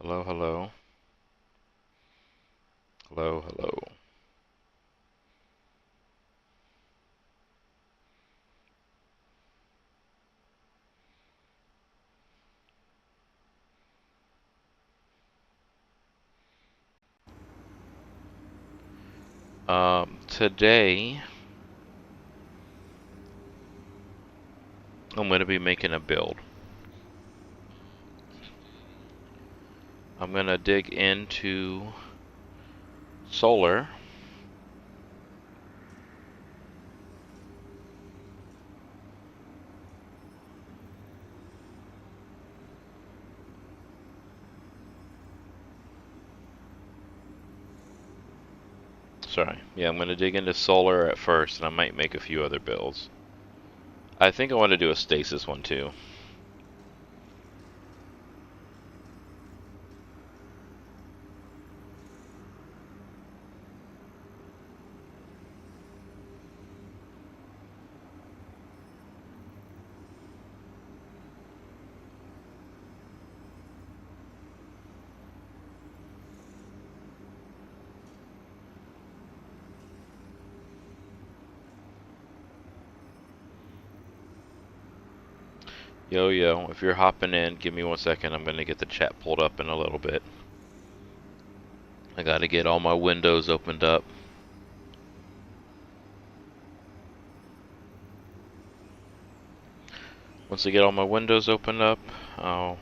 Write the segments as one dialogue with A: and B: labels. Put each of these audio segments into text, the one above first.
A: Hello, hello. Hello, hello. Today I'm going to be making a build. I'm going to dig into solar. Sorry. Yeah, I'm going to dig into solar at first, and I might make a few other builds. I think I want to do a stasis one too. Yo, yo, if you're hopping in, give me 1 second. I'm going to get the chat pulled up in a little bit. I got to get all my windows opened up. Once I get all my windows opened up, I'll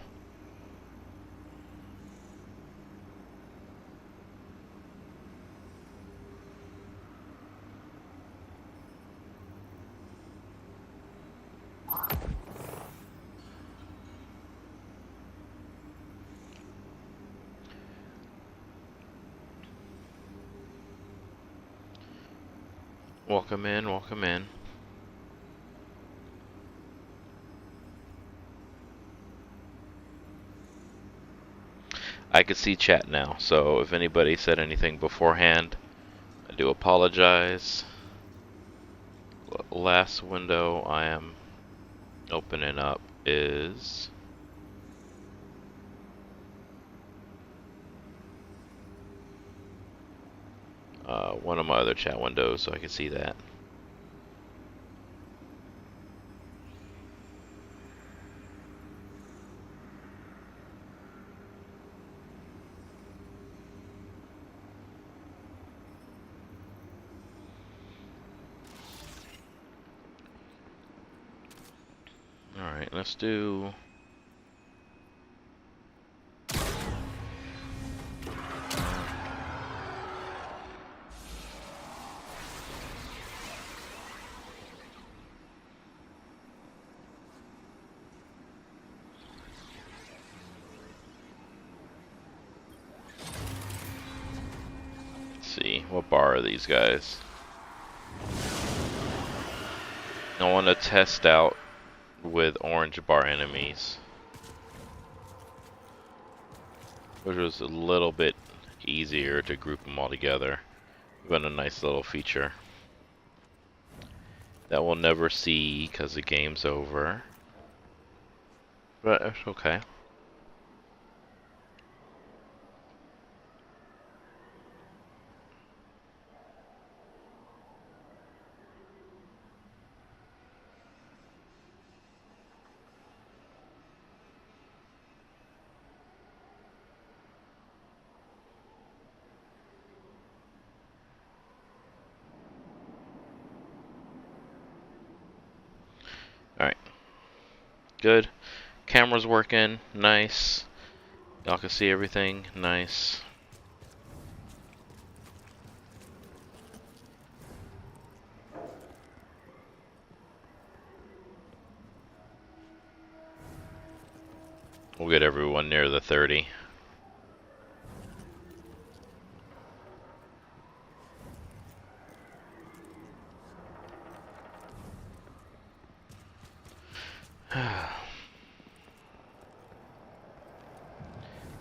A: welcome in, welcome in. I could see chat now, so if anybody said anything beforehand, I do apologize. Last window I am opening up is one of my other chat windows, so I can see that. Alright, let's do... Let's see, what bar are these guys? I want to test out with orange bar enemies, which was a little bit easier to group them all together. Been a nice little feature that we'll never see because the game's over, but it's okay. Alright, good. Camera's working, nice. Y'all can see everything, nice. We'll get everyone near the 30.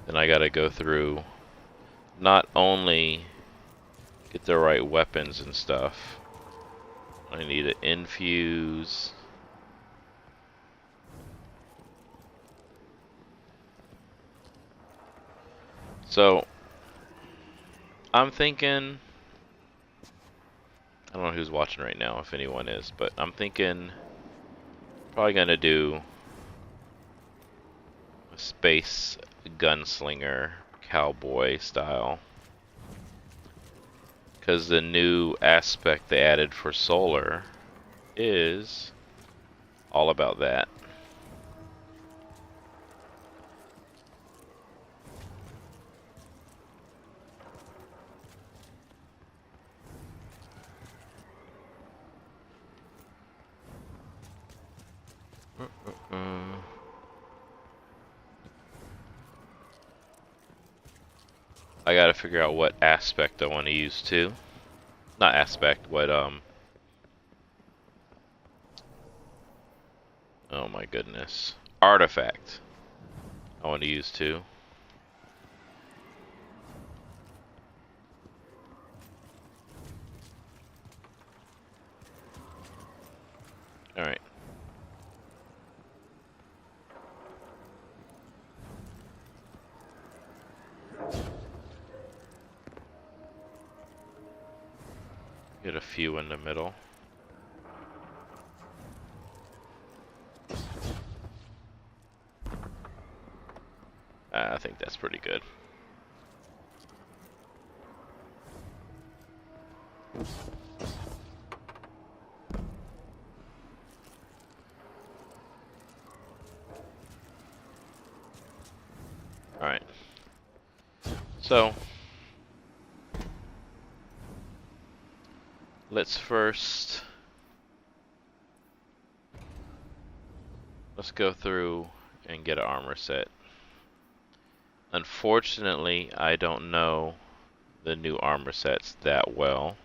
A: Then I gotta go through, not only get the right weapons and stuff, I need to infuse So, I'm thinking, I don't know who's watching right now, if anyone is, but I'm thinking probably gonna do a space gunslinger cowboy style. Because the new aspect they added for solar is all about that. I gotta figure out what aspect I want to use too. Not aspect, what oh my goodness. Artifact I want to use too. Alright. Get a few in the middle. I think that's pretty good. Alright. So, let's go through and get an armor set. Unfortunately, I don't know the new armor sets that well.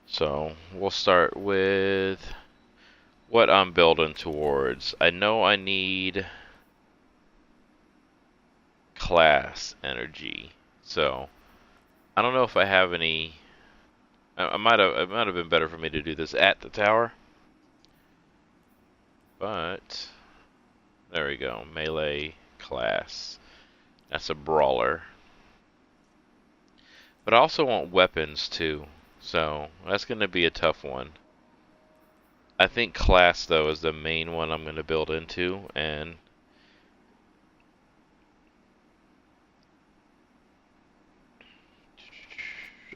A: So, we'll start with what I'm building towards. I know I need class energy. So, I don't know if I have any. It might have been better for me to do this at the tower. But there we go. Melee class. That's a brawler. But I also want weapons too. So, that's going to be a tough one. I think class though is the main one I'm going to build into, and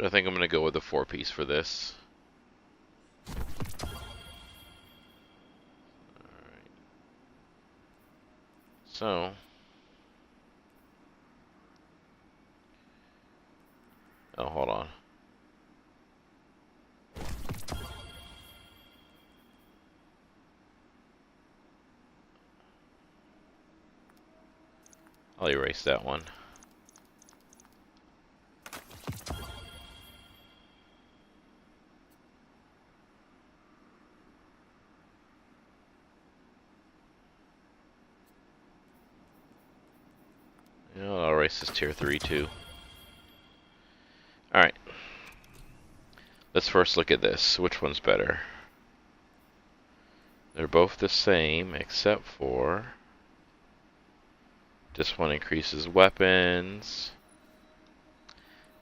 A: I think I'm going to go with a 4-piece for this. Alright. So, oh, hold on. I'll erase that one. You know, I'll erase this tier 3 too. Alright. Let's first look at this. Which one's better? They're both the same, except for this one increases weapons.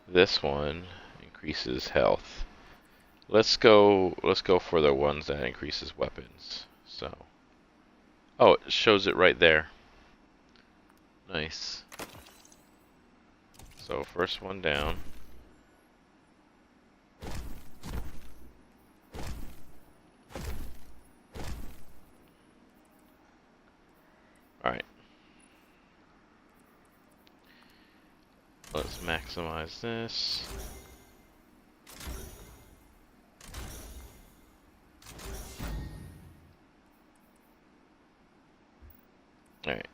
A: This one increases health. Let's go for the ones that increases weapons. So, oh, it shows it right there. Nice. So first one down. Alright. Let's maximize this. Alright.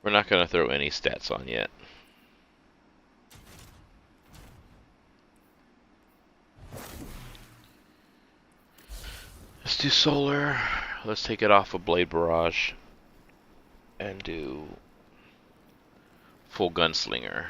A: We're not going to throw any stats on yet. Let's do solar. Let's take it off of Blade Barrage and do full gunslinger.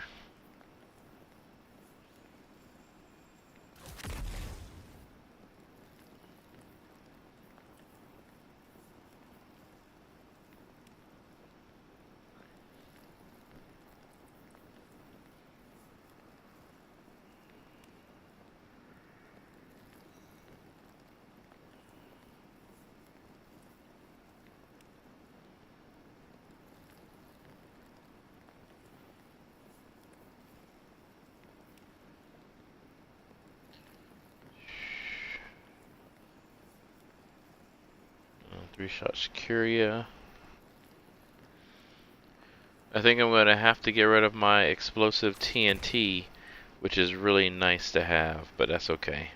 A: 3-shot Curia. I think I'm going to have to get rid of my explosive TNT, which is really nice to have, but that's okay.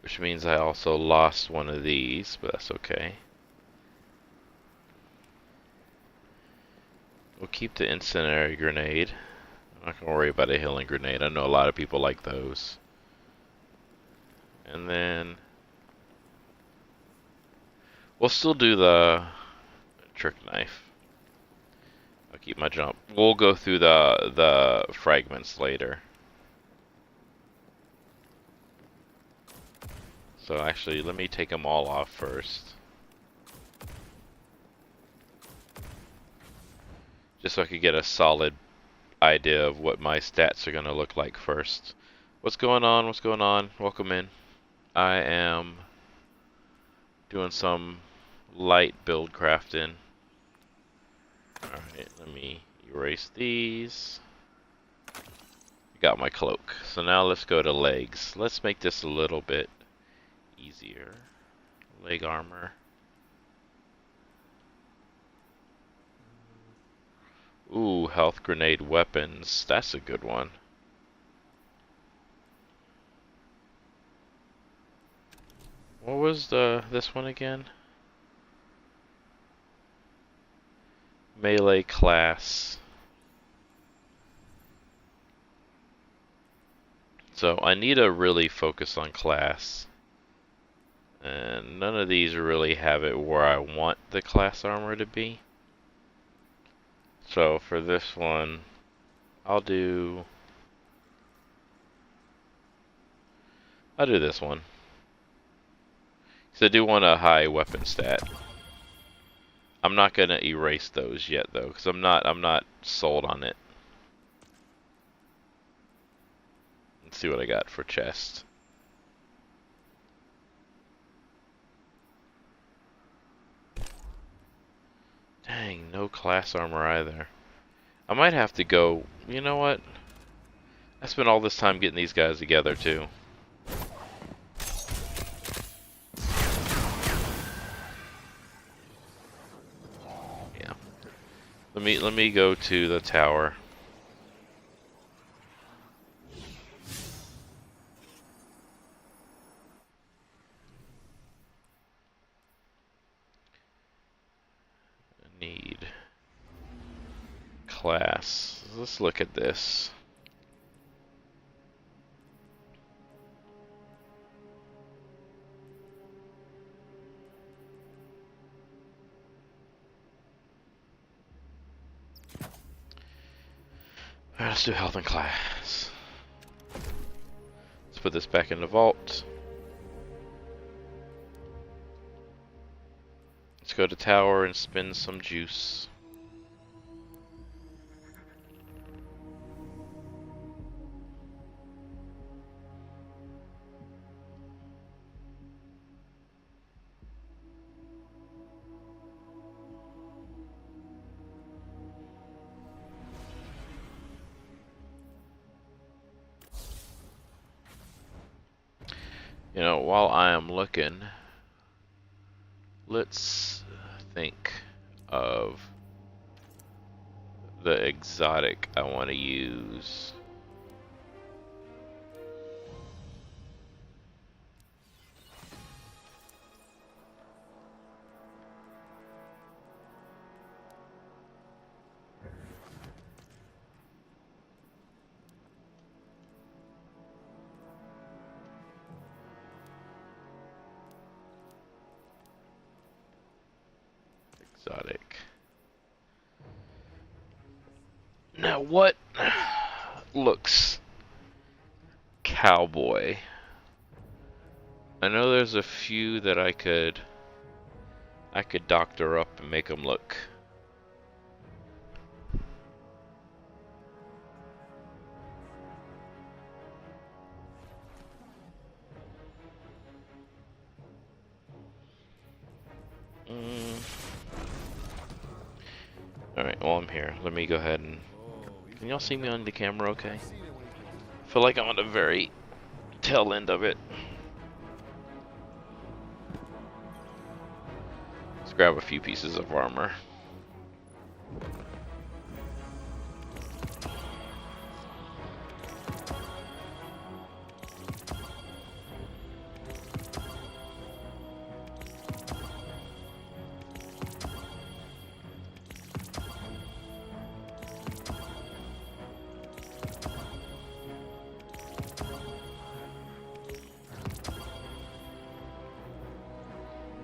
A: Which means I also lost one of these, but that's okay. We'll keep the incendiary grenade. I'm not going to worry about a healing grenade. I know a lot of people like those. And then we'll still do the trick knife. I'll keep my jump. We'll go through the fragments later. So actually, let me take them all off first. Just so I could get a solid idea of what my stats are going to look like first. What's going on? What's going on? Welcome in. I am doing some light build crafting. Alright, let me erase these. Got my cloak. So now let's go to legs. Let's make this a little bit easier. Leg armor. Ooh, health grenade weapons. That's a good one. What was this one again? Melee class. So I need to really focus on class. And none of these really have it where I want the class armor to be. So for this one, I'll do this one. So I do want a high weapon stat. I'm not gonna erase those yet though, because I'm not sold on it. Let's see what I got for chest. Dang, no class armor either. I might have to go, you know what? I spent all this time getting these guys together too. Yeah. Let me go to the tower. Need class. Let's look at this. Alright, let's do health and class. Let's put this back in the vault. Let's go to tower and spin some juice. You know, while I am looking, let's think of the exotic I want to use. Exotic. Now what looks cowboy? I know there's a few that I could doctor up and make them look. Alright, while I'm here, let me go ahead and... Can y'all see me on the camera okay? I feel like I'm on the very tail end of it. Let's grab a few pieces of armor.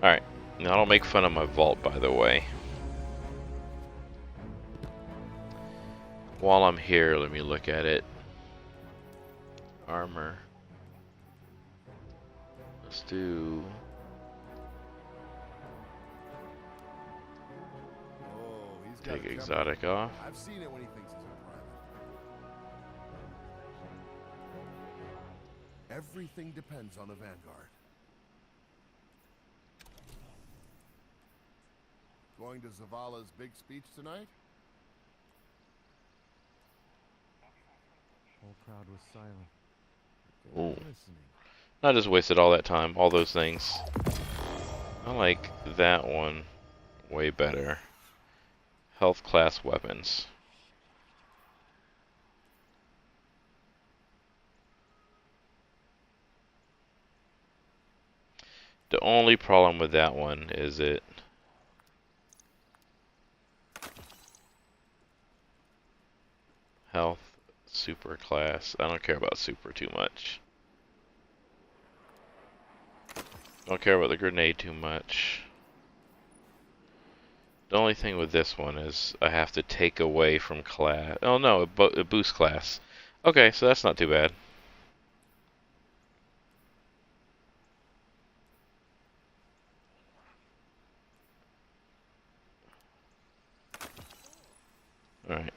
A: Alright, now don't make fun of my vault, by the way. While I'm here, let me look at it. Armor. Let's do... Take exotic off.
B: I've seen it when he thinks he's a private. Everything depends on the Vanguard. Going to Zavala's big speech tonight?
C: Whole crowd was silent.
A: Ooh.
B: Listening.
A: I just wasted all that time, all those things. I like that one way better. Health class weapons. The only problem with that one is it health super class. I don't care about super too much. Don't care about the grenade too much. The only thing with this one is I have to take away from class. Oh no, it boosts class. Okay, so that's not too bad. Alright.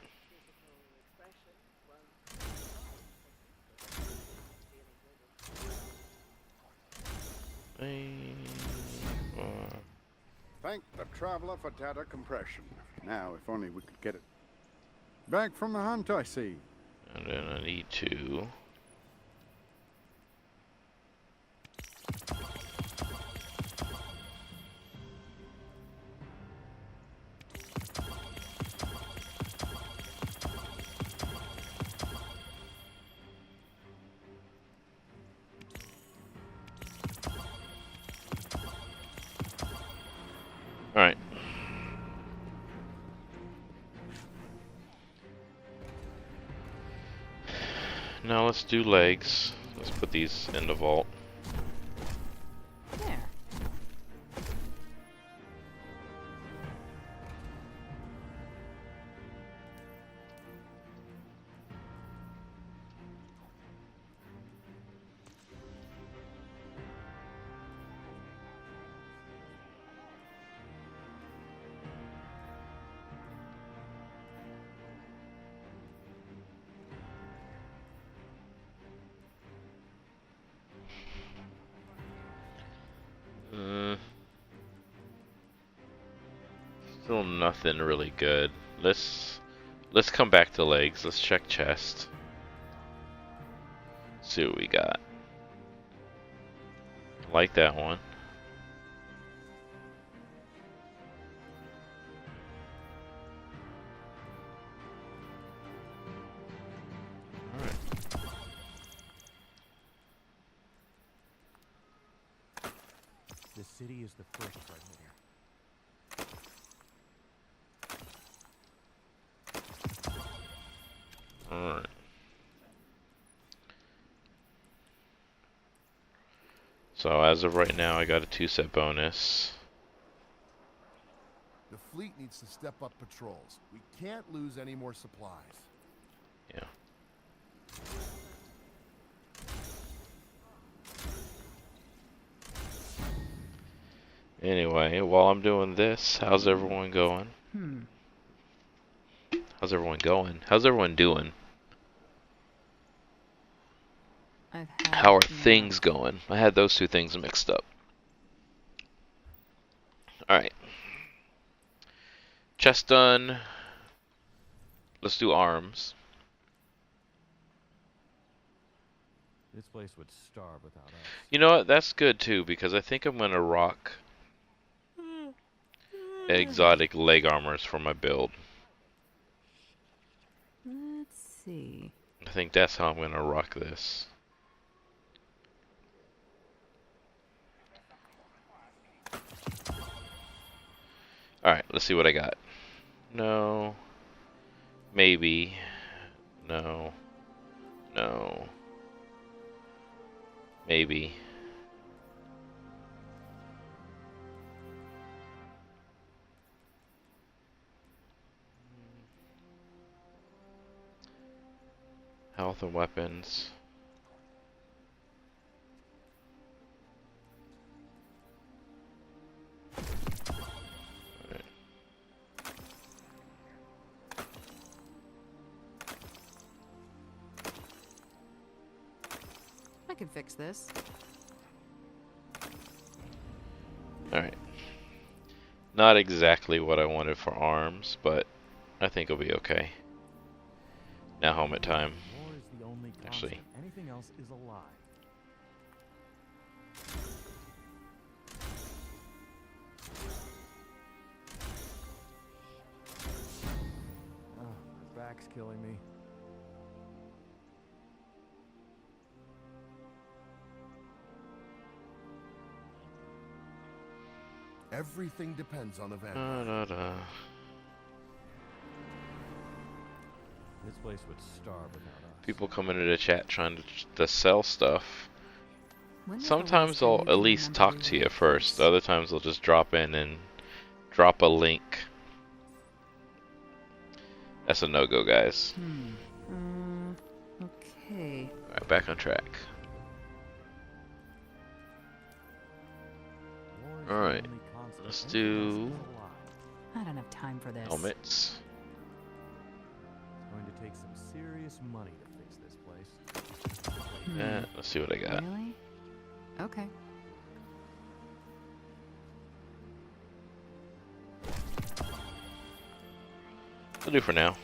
D: Thank the Traveler for data compression. Now, if only we could get it back from the hunt, I see.
A: And then I need to... Alright. Now let's do legs. Let's put these in the vault.
E: There.
A: Still nothing really good. Let's come back to legs. Let's check chest. See what we got. Like that one. Alright.
C: The city is the first right here.
A: Alright. So as of right now, I got a 2-set bonus.
B: The fleet needs to step up patrols. We can't lose any more supplies.
A: Yeah. Anyway, while I'm doing this, how's everyone going? How's everyone going? How's everyone doing?
E: I've had
A: How are
E: enough.
A: things going? I had those two things mixed up. Alright. Chest done. let's do arms.
C: This place would starve without us.
A: You know what? That's good too, because I think I'm gonna rock exotic leg armors for my build.
E: Let's see.
A: I think that's how I'm gonna rock this. Alright, let's see what I got. No. Maybe. No. No. Maybe. Health and weapons. Alright.
E: I can fix this.
A: Alright. Not exactly what I wanted for arms, but I think it'll be okay. Now helmet time.
C: War is the only constant.
A: Actually.
C: Anything else is a lie. Oh, my back's killing me.
B: Everything depends on the
A: Da,
B: vampire.
A: da, da.
C: This place would starve without us.
A: People come into the chat trying to sell stuff.
E: When was the
A: Sometimes
E: last time
A: they'll
E: you
A: at
E: can
A: least
E: remember
A: talk
E: we
A: to
E: were
A: you first.
E: close?
A: Other times they'll just drop in and drop a link. That's a no-go, guys.
E: Okay.
A: Alright, back on track.
C: War is the
A: Alright,
C: only constant.
A: let's
C: Anything else
A: do
C: is a lie.
E: I don't have time for this.
A: helmets.
C: It's going to take some serious money to fix this place.
A: Let's see what I got.
E: Really? Okay.
A: I'll do for now.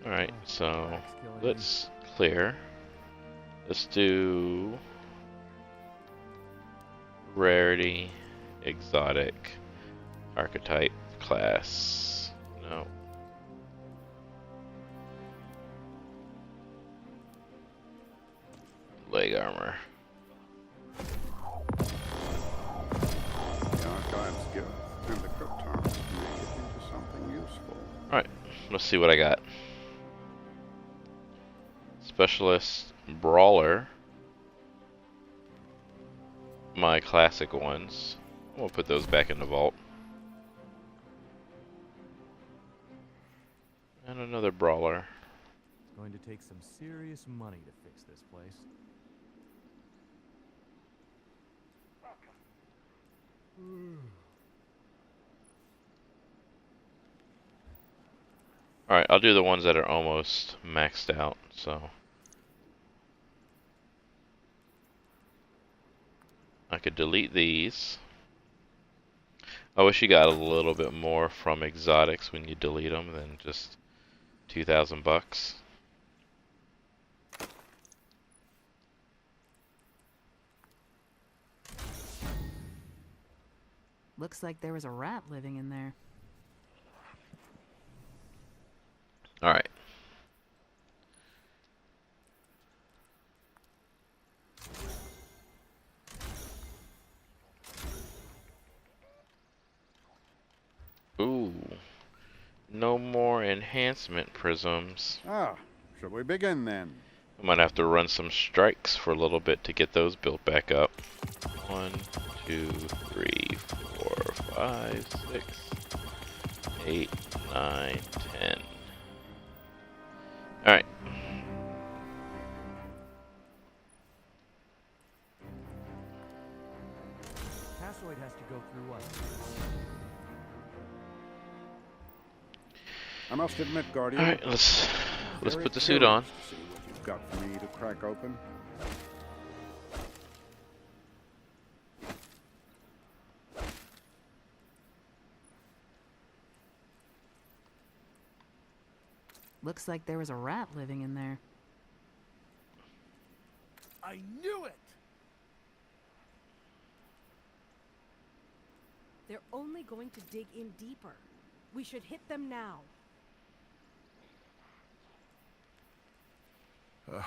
A: Alright, so
C: Back's killing me.
A: let's clear. Let's do rarity, exotic, archetype, class. No. Leg armor.
D: The Archive's gift and the Cryptarch make it into something useful.
A: Alright, let's see what I got. Specialist Brawler. My classic ones. We'll put those back in the vault. And another Brawler.
C: It's going to take some serious money to fix this place.
A: Alright, I'll do the ones that are almost maxed out, so. I could delete these. I wish you got a little bit more from exotics when you delete them than just 2,000 bucks.
E: Looks like there was a rat living in there.
A: Alright. Ooh. No more enhancement prisms.
D: Ah, shall we begin then?
A: I might have to run some strikes for a little bit to get those built back up. 1, 2, 3, 4, 5, 6, 8, 9, 10. Alright.
C: Cassoid has to go through us.
D: I must admit, Guardian.
A: Alright, let's
D: very
A: put the suit
D: curious
A: on.
D: to see what you've got for me to crack open.
E: Looks like there was a rat living in there.
B: I knew it!
F: They're only going to dig in deeper. We should hit them now.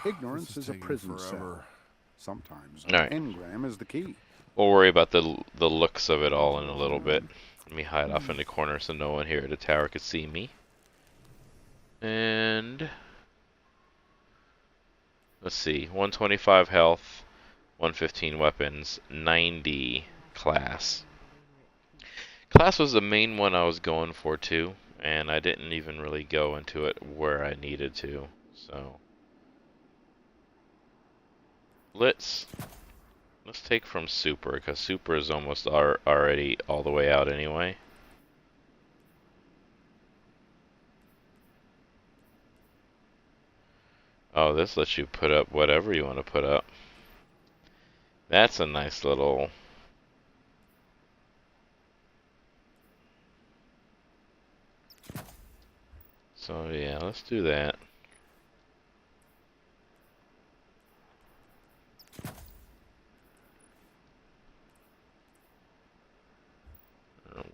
D: Ignorance
B: This
D: is a
B: taking
D: prison
B: forever.
D: cell. Sometimes
A: All right.
D: engram is the key.
A: We'll worry about the looks of it all in a little bit. Let me hide off in the corner so no one here at the tower could see me. And let's see, 125 health, 115 weapons, 90 class. Class was the main one I was going for too, and I didn't even really go into it where I needed to. So let's take from super, because super is almost already all the way out anyway. Oh, this lets you put up whatever you want to put up. That's a nice little... So yeah, let's do that.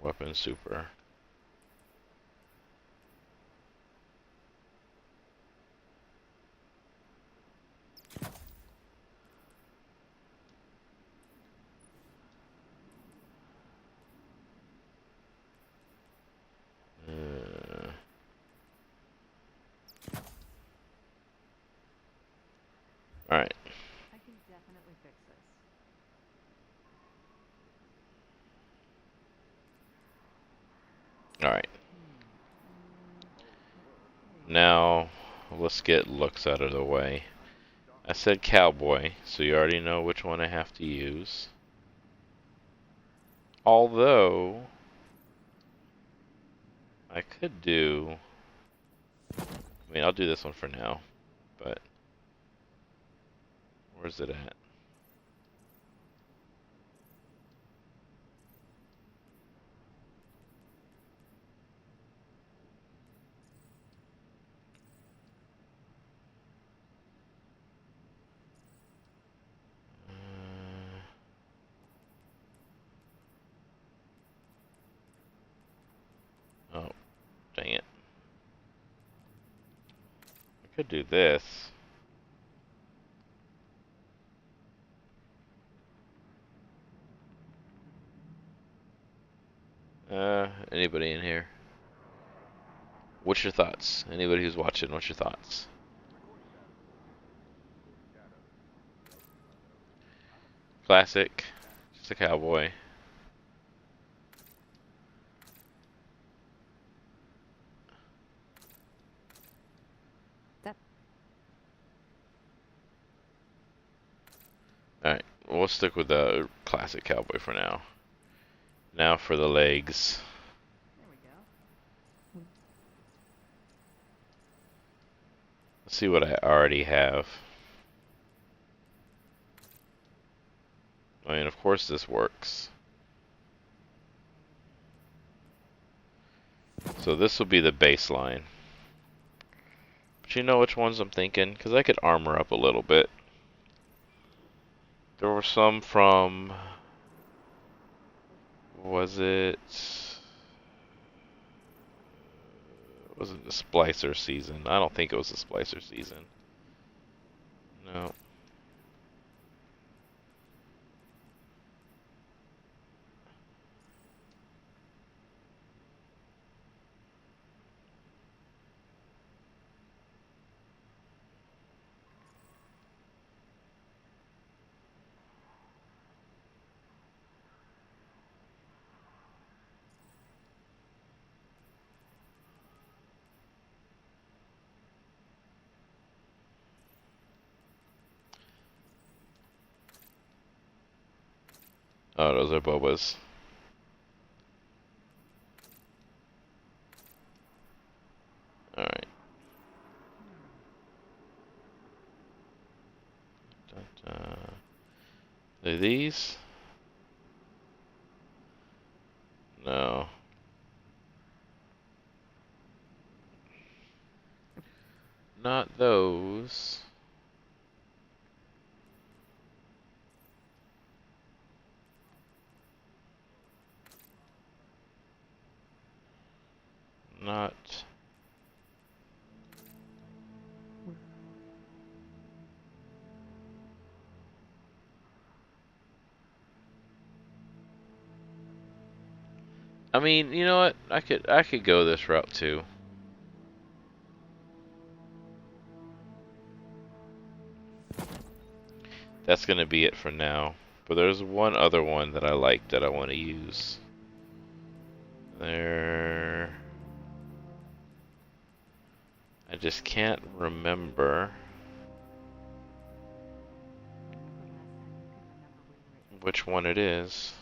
A: Weapon super. Alright.
E: I can definitely fix this.
A: Alright. Now, let's get looks out of the way. I said cowboy, so you already know which one I have to use. Although, I could do... I mean, I'll do this one for now, but... Where's it at? Oh, dang it. I could do this. Anybody in here? What's your thoughts? Anybody who's watching, what's your thoughts? Classic. Just a cowboy. Alright, we'll stick with the classic cowboy for now. Now for the legs.
E: There we go.
A: Let's see what I already have. I mean, of course this works. So this will be the baseline. But you know which ones I'm thinking? Because I could armor up a little bit. There were some from... Was it the Splicer season? I don't think it was the Splicer season. No. Oh, those are Boba's. Alright. Are these? No. not those. Not. I mean, you know what? I could go this route too. That's gonna be it for now. But there's one other one that I like that I want to use. There. I just can't remember which one it is.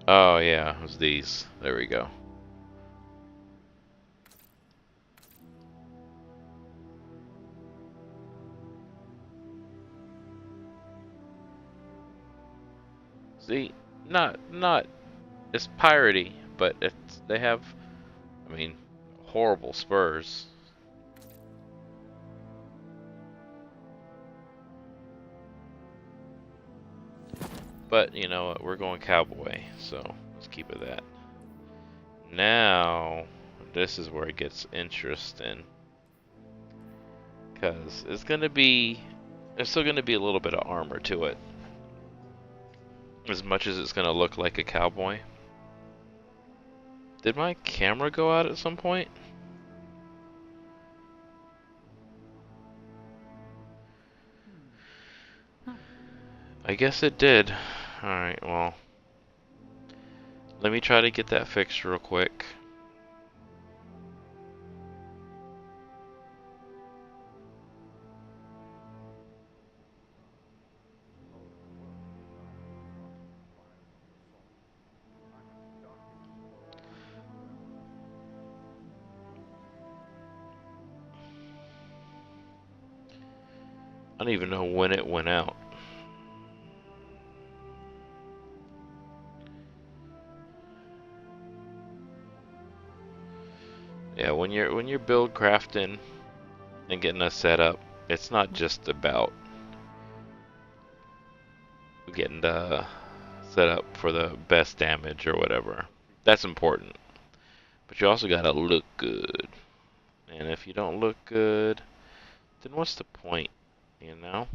A: Oh yeah, it was these. There we go. See, not it's piratey, but they have, I mean, horrible spurs. But you know what? We're going cowboy, so let's keep it that. Now, this is where it gets interesting, because there's still gonna be a little bit of armor to it, as much as it's gonna look like a cowboy. Did my camera go out at some point? I guess it did. Alright, well. Let me try to get that fixed real quick. I don't even know when it went out. Yeah, when you're build crafting and getting us set up, it's not just about getting the set up for the best damage or whatever. That's important. But you also gotta look good. And if you don't look good, then what's the point, you know?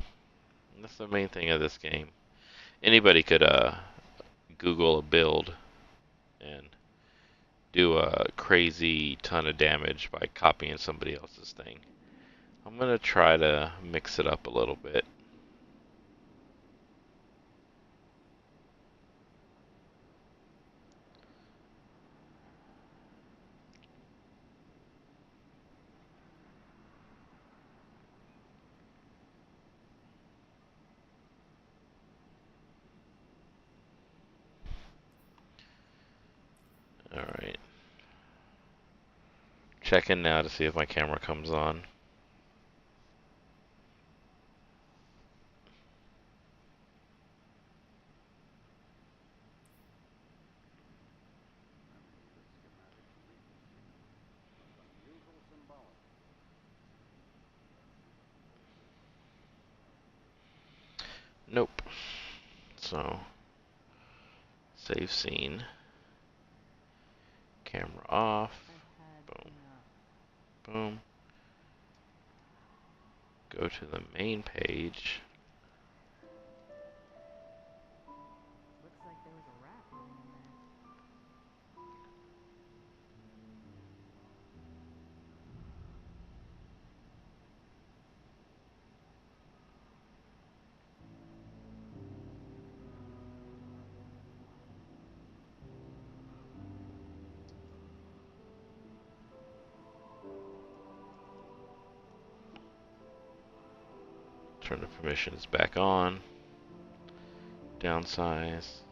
A: And that's the main thing of this game. Anybody could Google a build and do a crazy ton of damage by copying somebody else's thing. I'm gonna try to mix it up a little bit. Alright. Checking now to see if my camera comes on. Nope. So, save scene. Camera off. Boom. Boom. Go to the main page.
E: Looks like there was a rat living in there.
A: Turn the permissions back on. Downsize.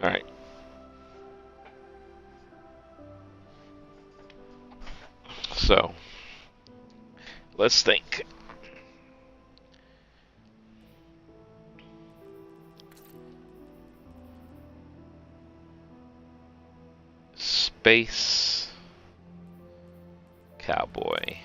A: Alright. So, let's think. Space cowboy.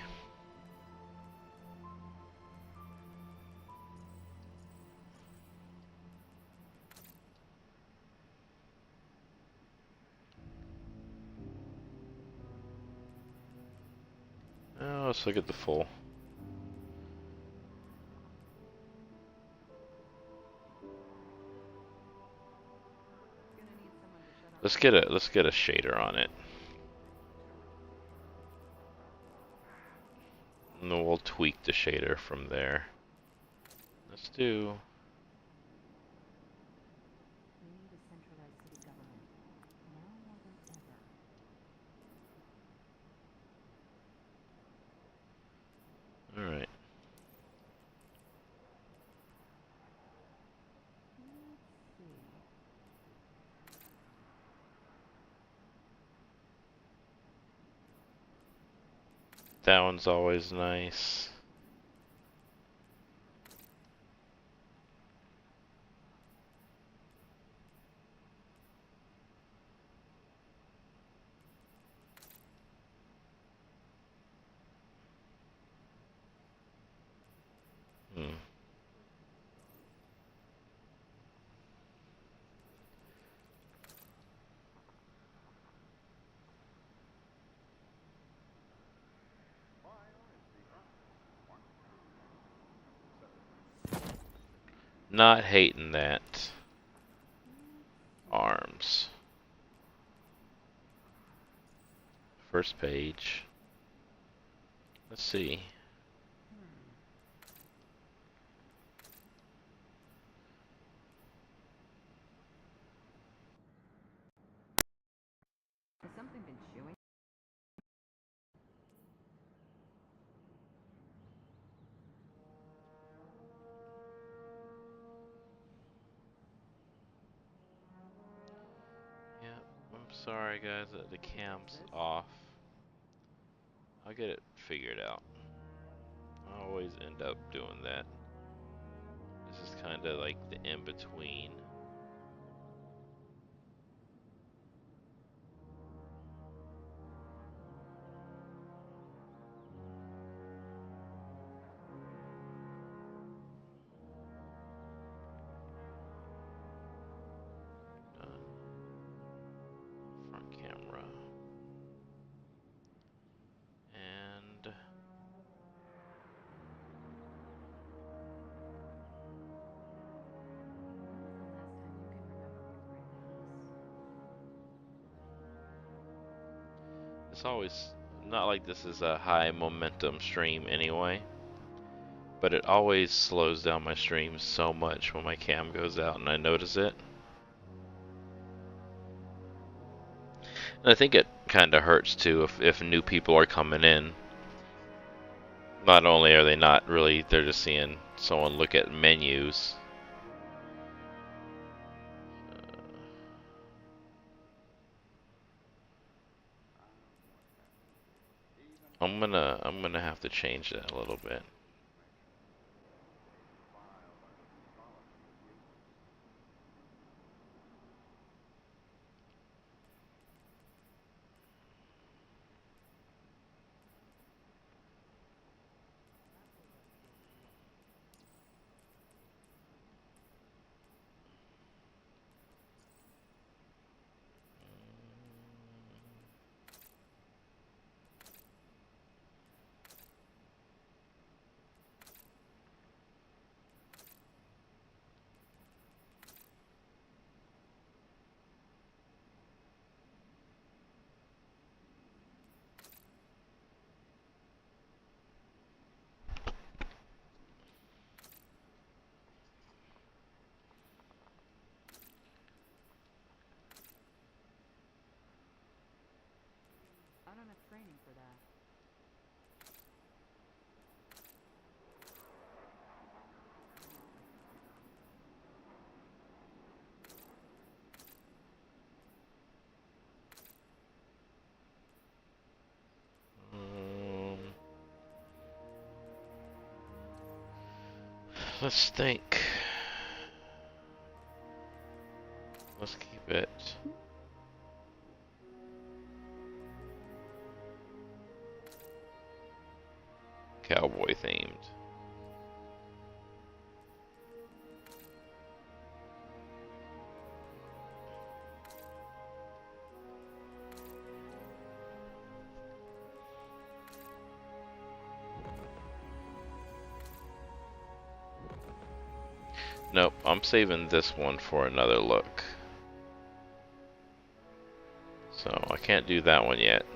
A: Oh, let's look at the full. Let's get a shader on it. And then we'll tweak the shader from there. Let's do
E: We need a centralized city government. Now more than ever.
A: alright.
E: Let's see.
A: That one's always nice. Hmm. Not hating that. Arms. First page. Let's see.
E: Has something been chewing?
A: Yeah, I'm sorry guys that the cam's off. I'll get it figured out. I always end up doing that. This is kind of like the in-between. Done. Front camera. And it's always not like this is a high momentum stream anyway, but it always slows down my stream so much when my cam goes out and I notice it. And I think it kind of hurts too if new people are coming in. Not only are they not really, they're just seeing someone look at menus. I'm gonna have to change that a little bit. Let's think. Let's keep it. Cowboy themed. Nope, I'm saving this one for another look. So I can't do that one yet.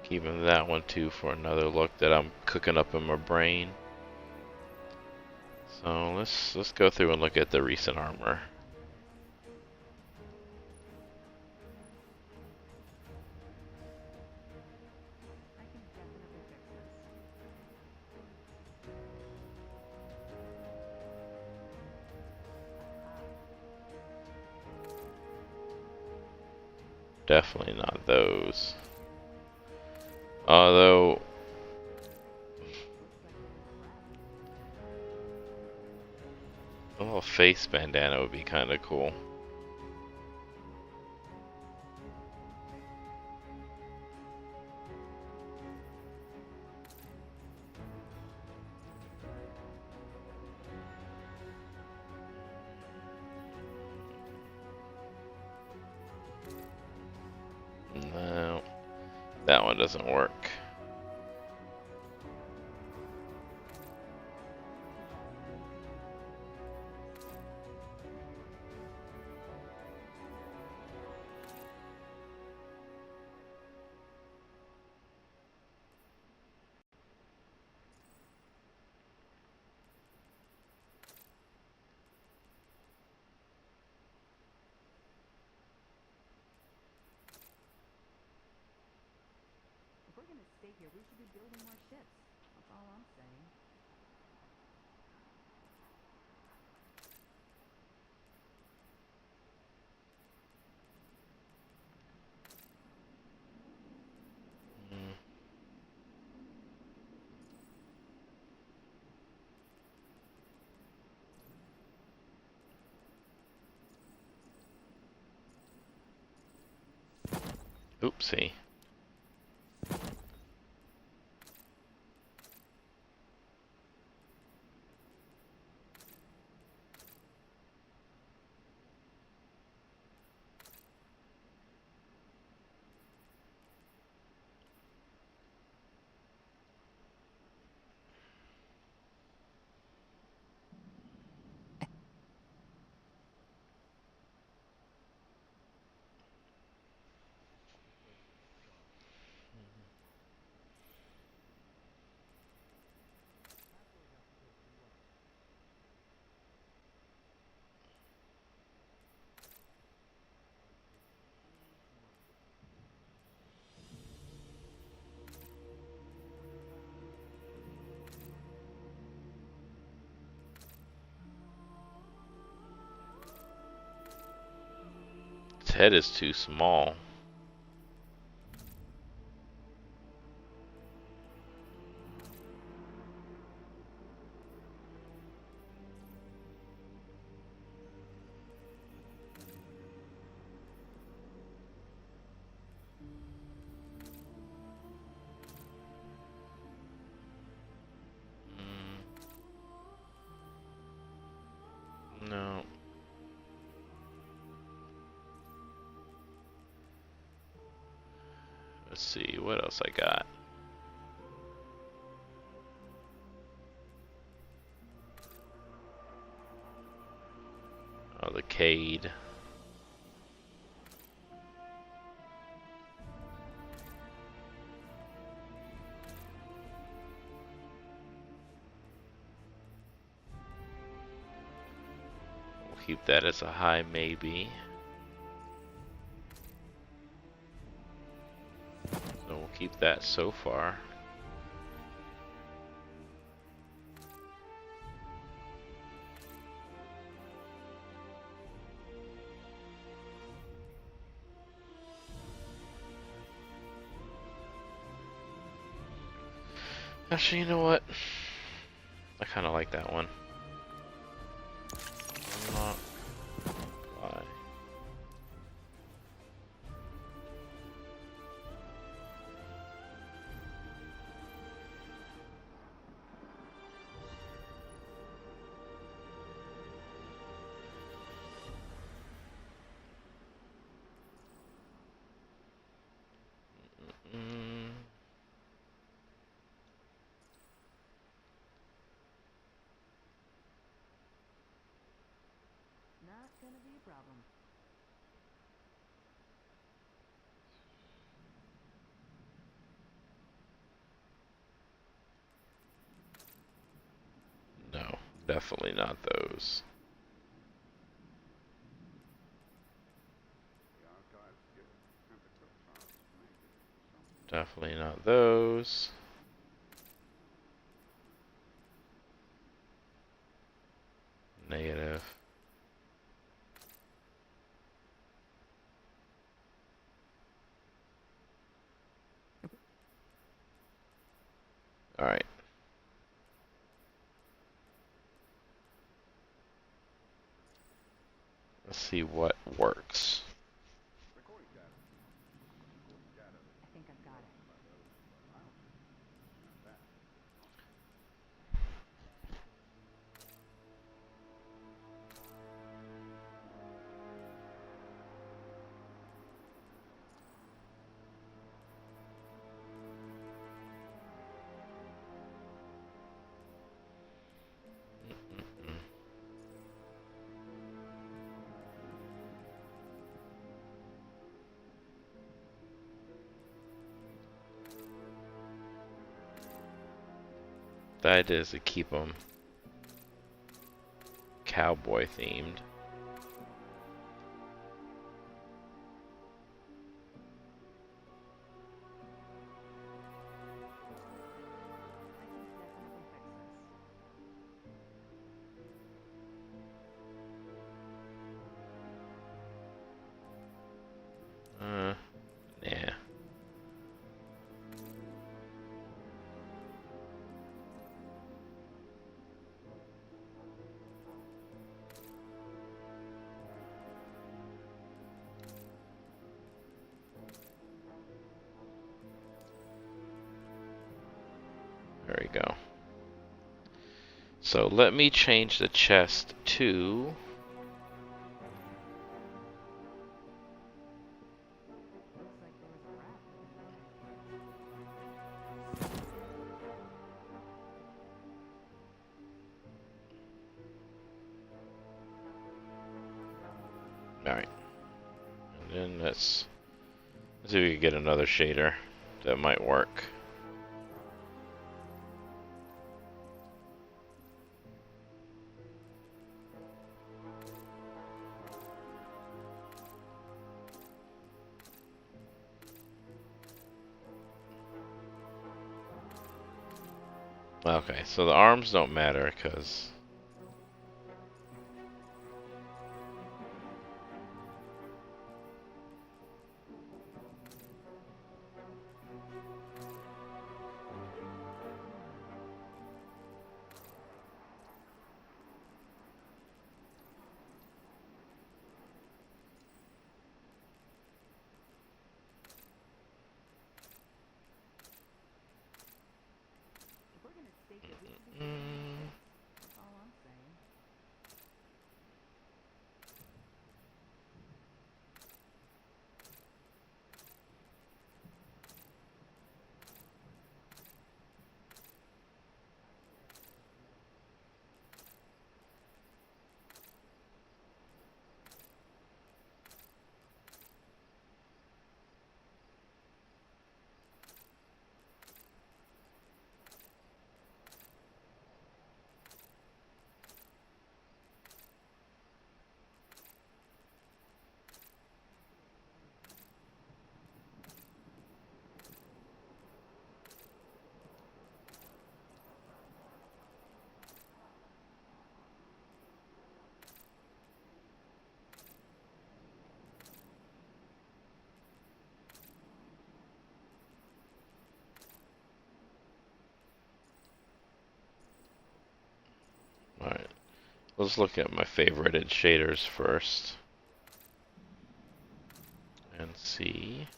A: Keeping that one too for another look that I'm cooking up in my brain. So let's go through and look at the recent armor.
E: I can definitely fix this.
A: Definitely not those. Although a little face bandana would be kind of cool. No, that one doesn't work.
E: If we're gonna stay here, we should be building more ships. That's all I'm saying.
A: Mm. Oopsie. Its head is too small. No. Let's see, what else I got? Oh, the Cade. We'll keep that as a high maybe. So we'll keep that so far. Actually, you know what? I kind of like that one. Not why. Mm.
E: Not gonna be a problem.
A: No, definitely not those.
D: The archives give tentacle charts, maybe. Some
A: Definitely not those. Negative. Alright. Let's see what works.
D: recording data. Recording data.
E: I think I've got it.
D: Not that.
A: The idea is to keep them cowboy themed.
E: I can definitely fix this.
A: Yeah. There we go. So let me change the chest to
E: Looks like there was a rat
A: alright. And then let's see if we can get another shader that might work. Okay, so the arms don't matter because
E: If we're gonna stay here, we should be building more ships. That's all
A: Let's look at my favorited shaders first. And see.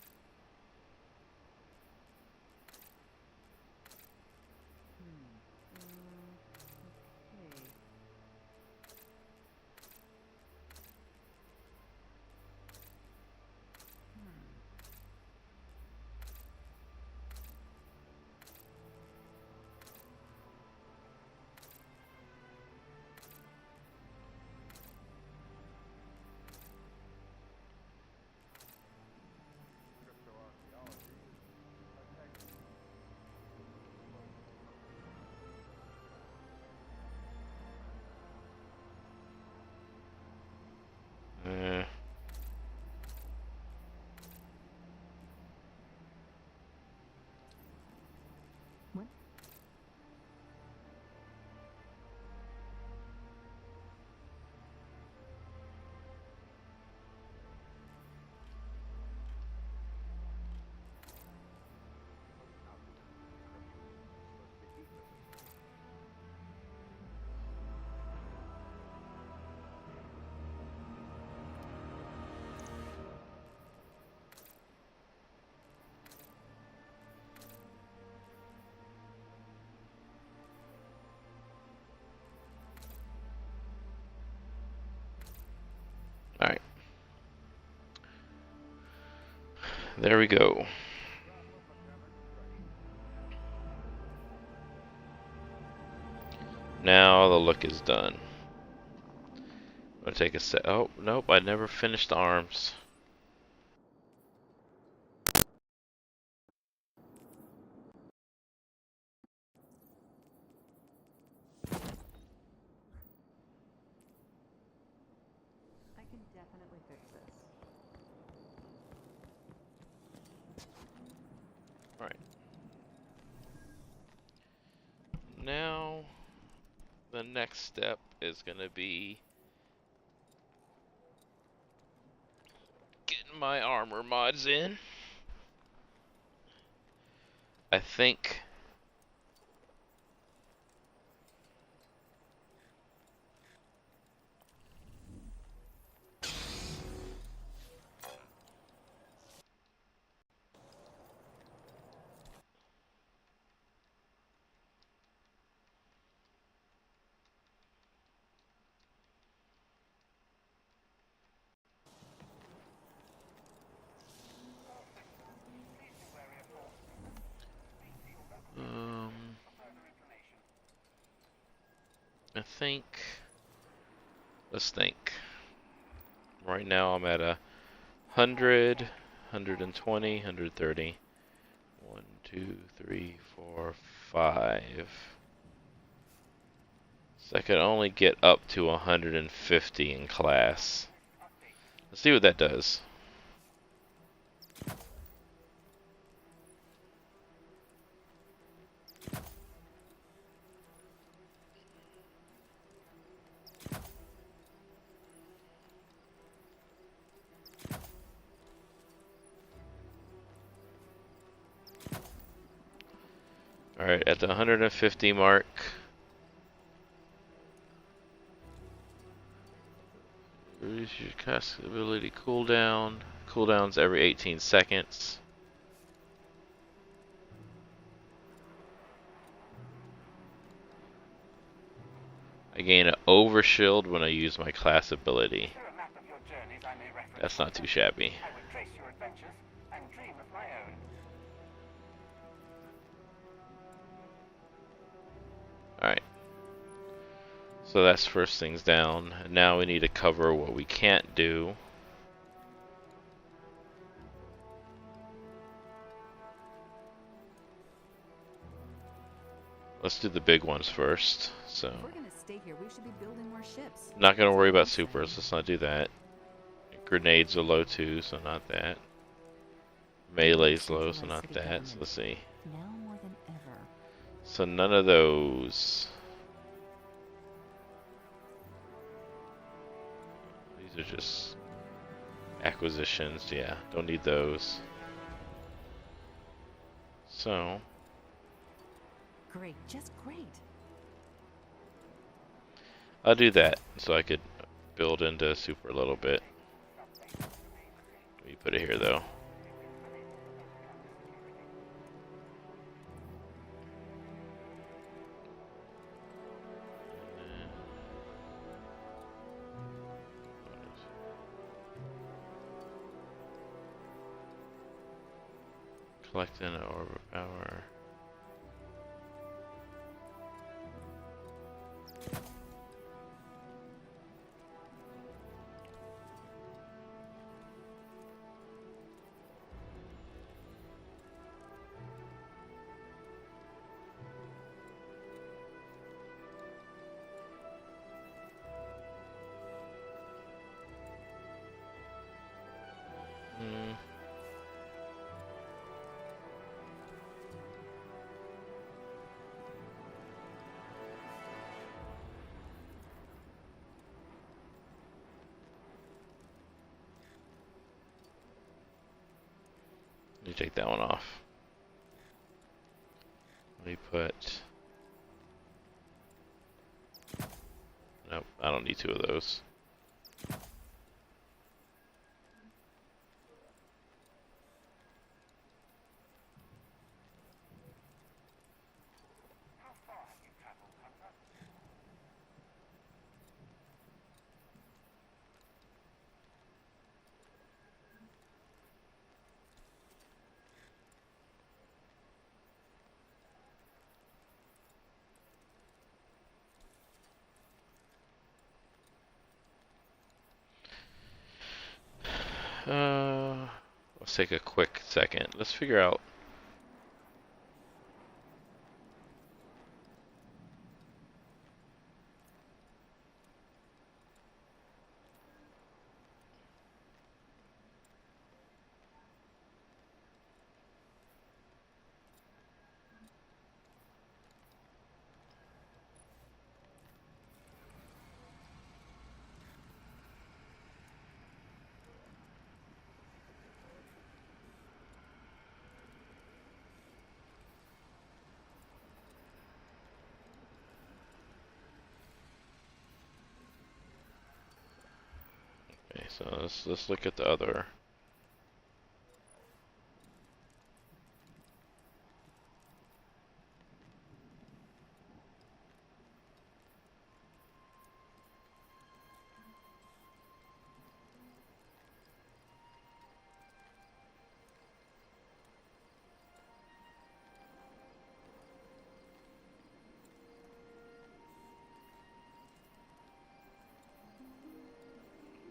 E: Okay.
A: Eh.
E: What?
A: Alright. There we go. Now the look is done. I'm gonna take a set. Oh, nope, I never finished the arms.
E: I can definitely fix this.
A: Alright. Now, the next step is gonna be getting my armor mods in. I think I think, let's think. Right now I'm at 100, 120, 130. 1, 2, 3, 4, 5. So I could only get up to 150 in class. Let's see what that does. Alright, at the 150 mark, reduce your cast ability cooldown. Cooldowns every 18 seconds. I gain an overshield when I use my class ability. That's not too shabby. Alright. So that's first things down. Now we need to cover what we can't do. Let's do the big ones first. So,
E: If we're gonna stay here, we should be building more ships.
A: not gonna worry about supers. Let's not do that. Grenades are low too, so not that. Melee's low, so not that. So let's see.
E: Now more than ever.
A: So none of those. These are just acquisitions. Yeah, don't need those. So,
E: Great, just great.
A: I'll do that so I could build into super a little bit. Let me put it here though. Collecting an orb of power. Let me take that one off. Let me put... Nope, I don't need two of those. Let's take a quick second. Let's figure out. Okay, so let's look at the other.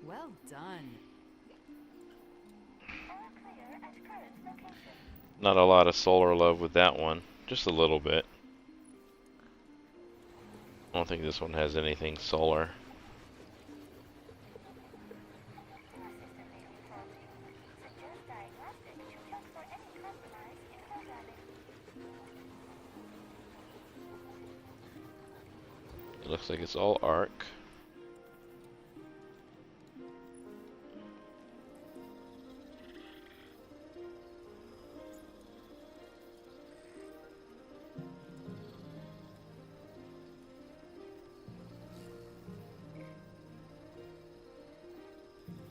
E: Well done.
A: Not a lot of solar love with that one, just a little bit. I don't think this one has anything solar. It looks like it's all arc.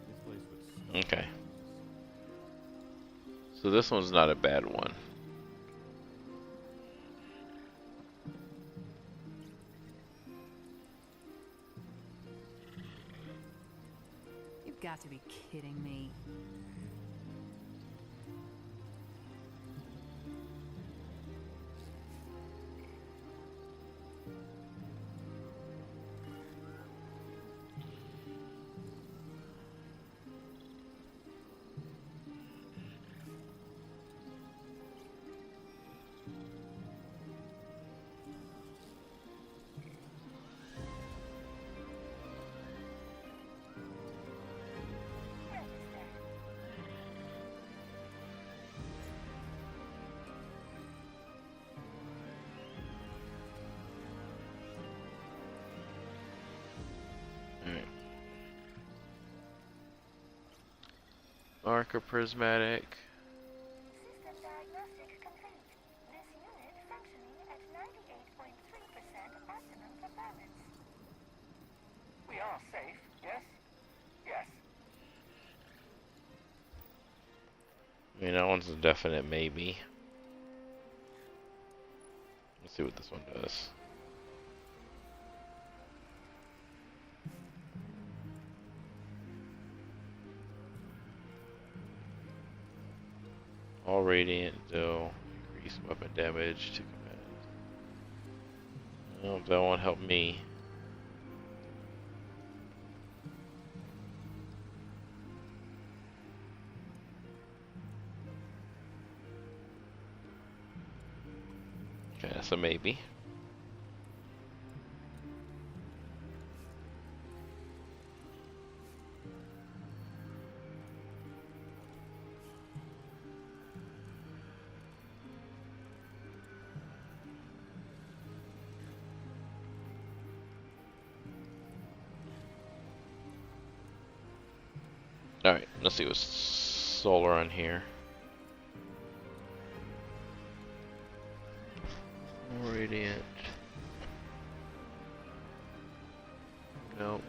C: This place looks
A: Okay. So this one's not a bad one.
E: You've got to be kidding me.
A: Alright. Arc or prismatic.
G: System diagnostic complete. This unit functioning at 98.3% optimum performance.
H: are safe, yes? Yes.
A: I mean, that one's a definite maybe. Let's see what this one does. All radiant deal increase weapon damage to combatants. Oh, that won't help me. Okay, that's a maybe. Alright, let's see what's solar on here. Radiant. Nope.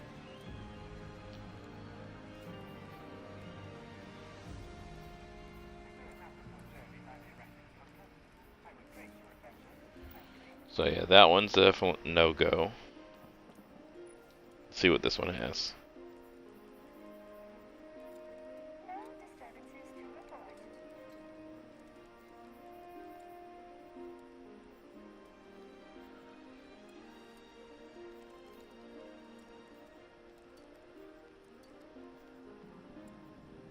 A: So yeah, that one's definitely no-go. See what this one has.
G: No disturbances to report.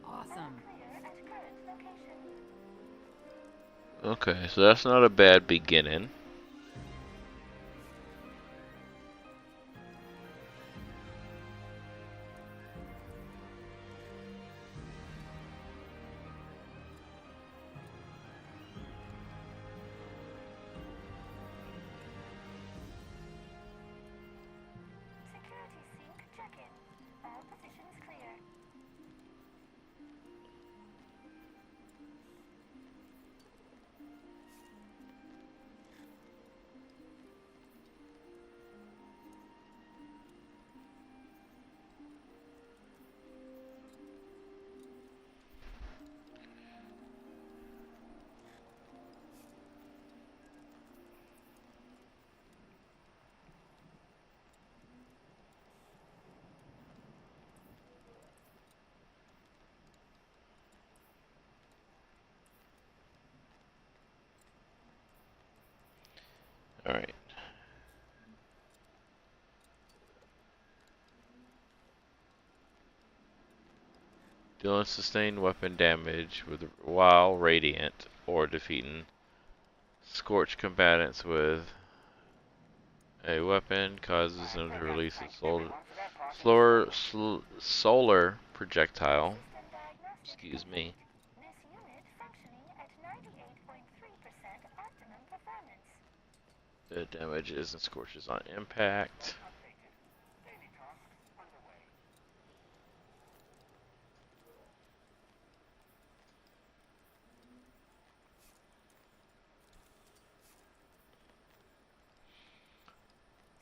E: Awesome.
G: Clear at current location.
A: Okay, so that's not a bad beginning.
G: Security sync check-in. All positions clear.
A: Alright. Dealing sustained weapon damage while radiant or defeating scorched combatants with a weapon causes them to release a solar projectile.
G: System diagnostic.
A: Excuse me.
G: This unit functioning at 98.3% optimum performance.
A: The damages and scorches on impact.
H: Daily tasks underway.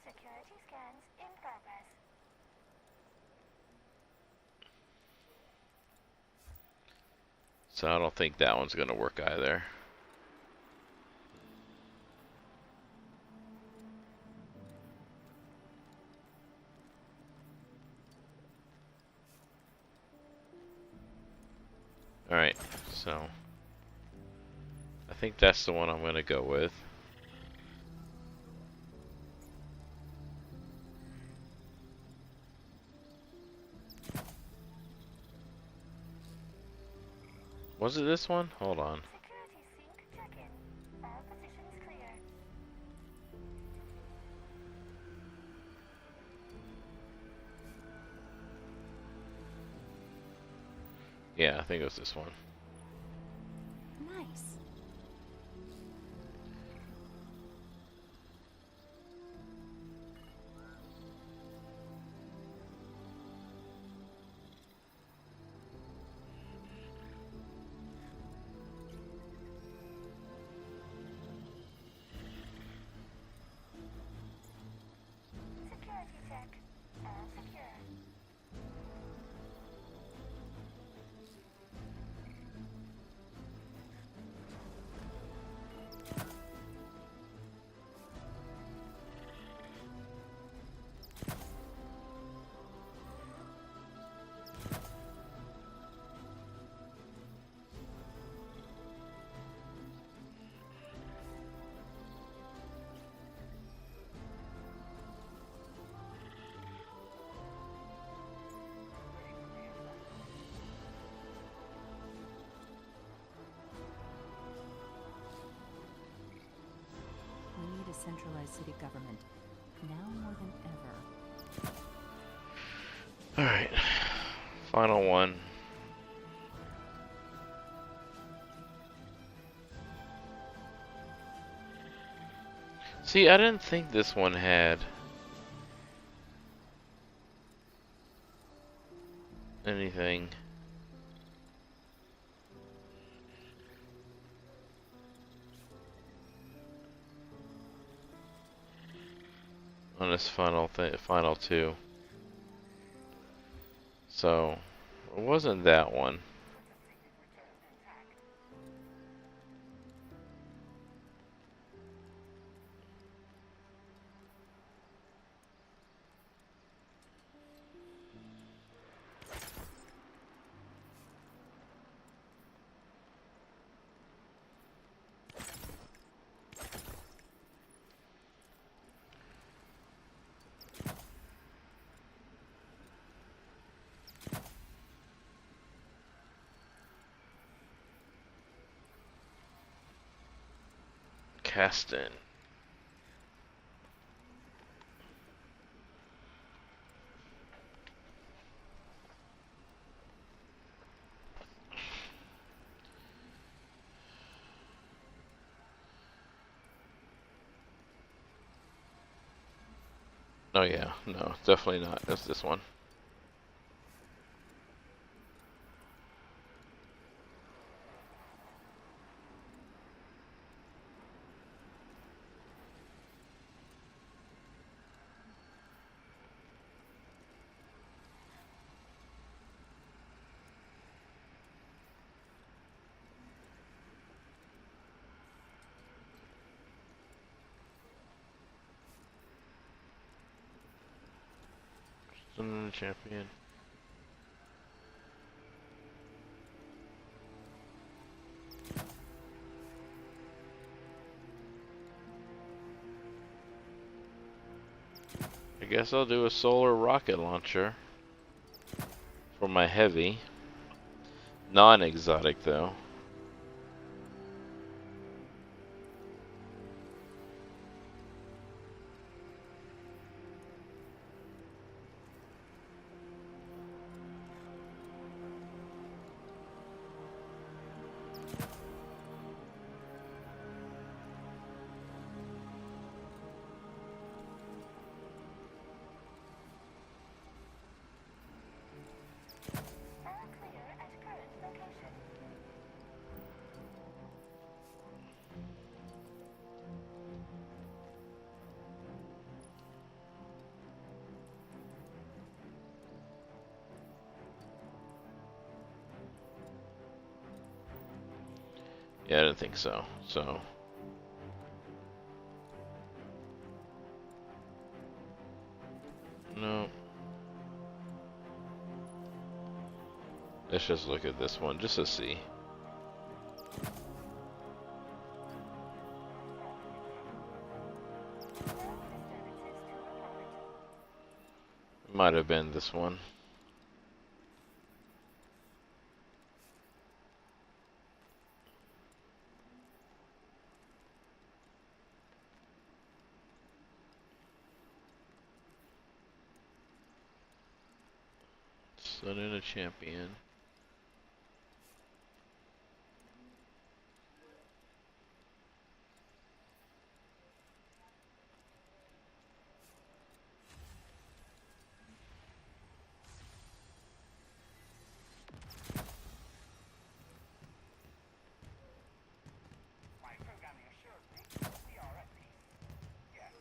G: Security scans in progress.
A: So I don't think that one's gonna work either. Alright, so I think that's the one I'm gonna go with. Was it this one? Hold on.
G: Security sync check-in. All positions clear.
A: Yeah, I think it was this one.
F: Nice.
G: Security check. All secure.
E: city government, now more than ever.
A: Alright. Final one. See, I didn't think this one had anything. On this final two. So, it wasn't that one. Caston. Oh yeah, no, definitely not. It's this one. Champion. I guess I'll do a solar rocket launcher for my heavy. Non-exotic though.
G: All clear at current location.
A: Yeah, I didn't think so. So. No. Let's just look at this one just to see. Might have been this one. Sun in a champion.
H: My programming assures me we are at peace. Yes.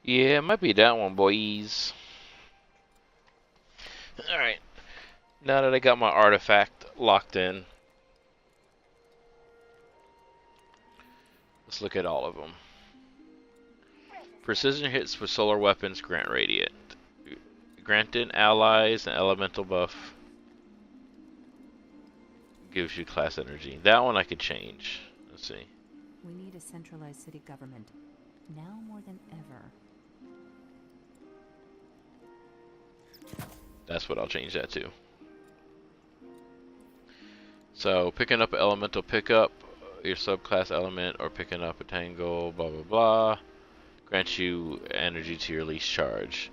A: Yeah, it might be that one, boys. Alright, now that I got my artifact locked in, let's look at all of them. Precision hits with solar weapons grant radiant. Granted allies and elemental buff. Gives you class energy. That one I could change. Let's see.
E: We need a centralized city government, now more than ever.
A: That's what I'll change that to. So, picking up an elemental pickup, your subclass element, or picking up a tangle, blah blah blah, grants you energy to your least charge.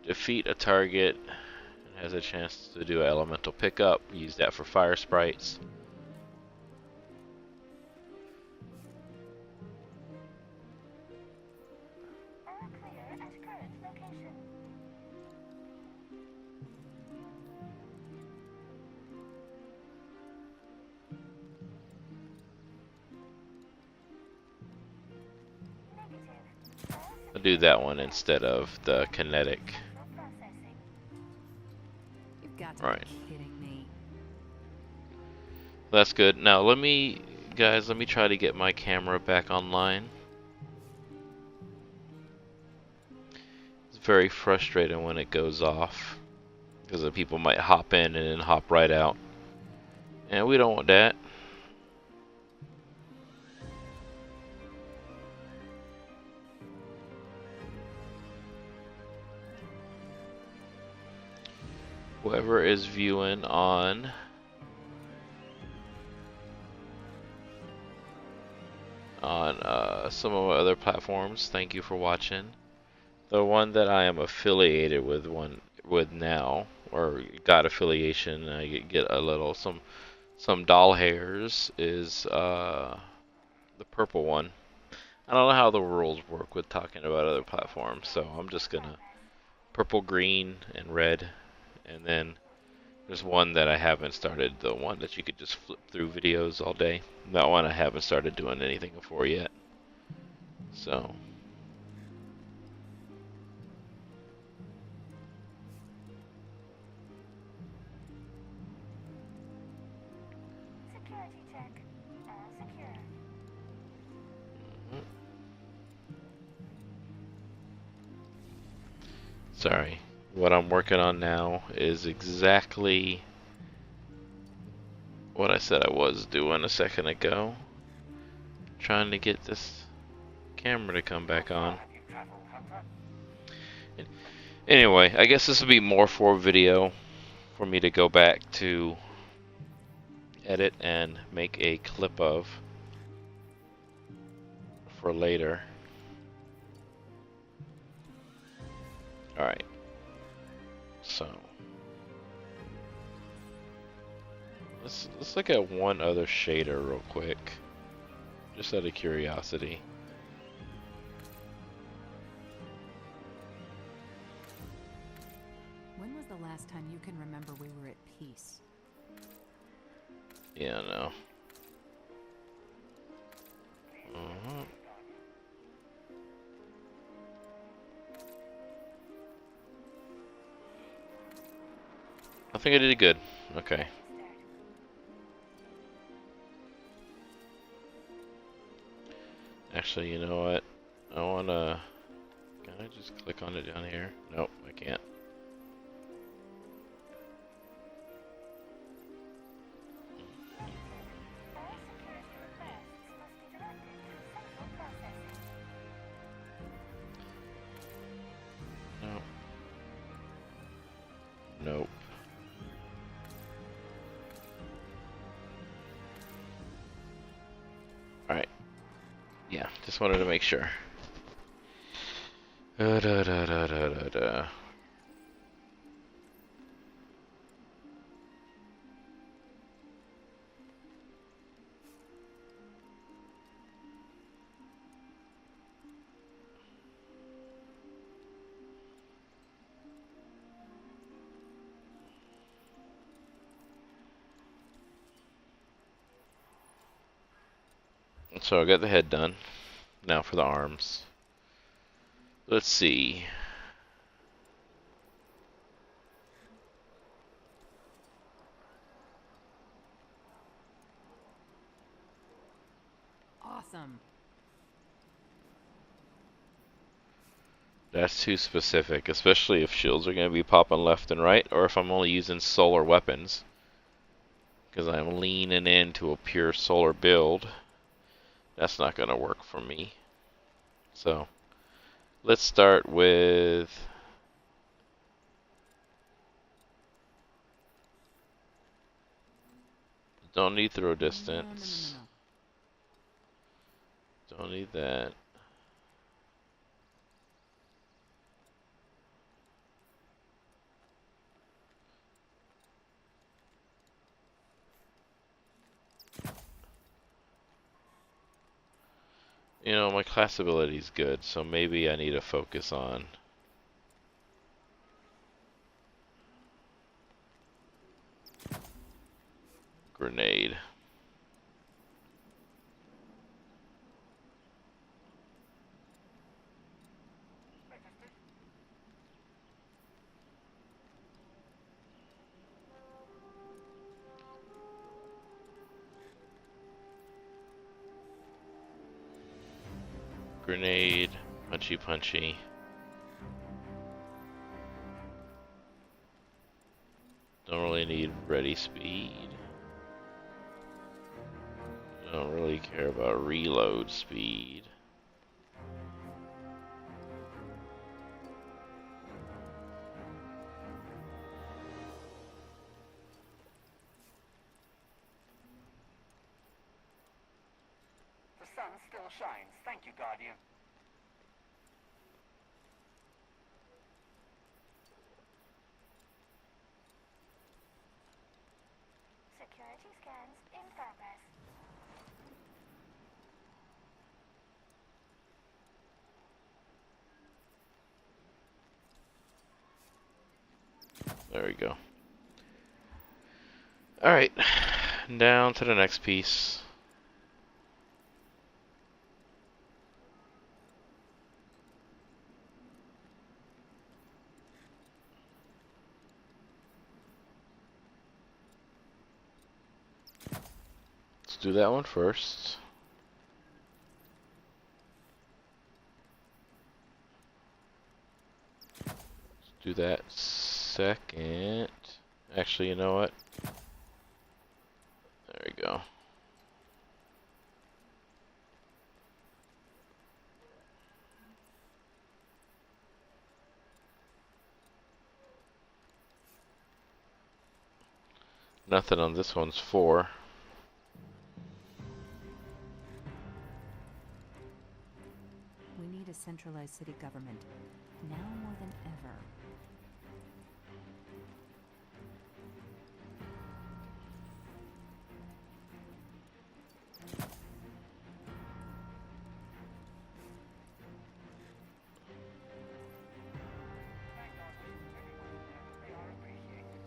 A: Defeat a target and has a chance to do an elemental pickup. Use that for fire sprites.
G: All clear at current location. Negative.
A: I'll do that one instead of the kinetic.
G: No processing.
E: You've got to
A: Right.
E: be kidding me.
A: That's good. Now let me try to get my camera back online. It's very frustrating when it goes off, because the people might hop in and then hop right out. And we don't want that. Whoever is viewing on some of my other platforms, thank you for watching. The one that I am affiliated with now, or got affiliation, I get a little some doll hairs, is the purple one. I don't know how the rules work with talking about other platforms, so I'm just gonna purple, green, and red. And then there's one that I haven't started, the one that you could just flip through videos all day. That one I haven't started doing anything for yet. So
G: Security check. All secure.
A: sorry. What I'm working on now is exactly what I said I was doing a second ago. Trying to get this camera to come back on.
H: Have you traveled, Hunter?
A: Anyway, I guess this will be more for video for me to go back to edit and make a clip of for later. Alright. So let's look at one other shader real quick. Just out of curiosity.
E: When was the last time you can remember we were at peace?
A: Yeah, no. Uh-huh. I think I did good. Okay. Actually, you know what? I wanna... Can I just click on it down here? Nope, I can't.
G: All security requests must be directed to central processing.
A: Nope. Nope. Alright. Yeah, just wanted to make sure. Da, da, da, da, da, da, da. So I got the head done. Now for the arms. Let's see.
E: Awesome.
A: That's too specific, especially if shields are going to be popping left and right, or if I'm only using solar weapons. Because I'm leaning into a pure solar build. That's not going to work for me. So, let's start with... Don't need throw distance. Don't need that. You know, my class ability is good, so maybe I need to focus on grenade. Grenade, punchy punchy. Don't really need ready speed. Don't really care about reload speed.
H: The sun still shines. Thank you, Guardian.
G: Security scans in progress.
A: There we go. Alright, down to the next piece. Let's do that one first. Let's do that second. Actually, you know what? There we go. Nothing on this one's 4.
E: We need a centralized city government, now more than ever.
H: They are appreciated.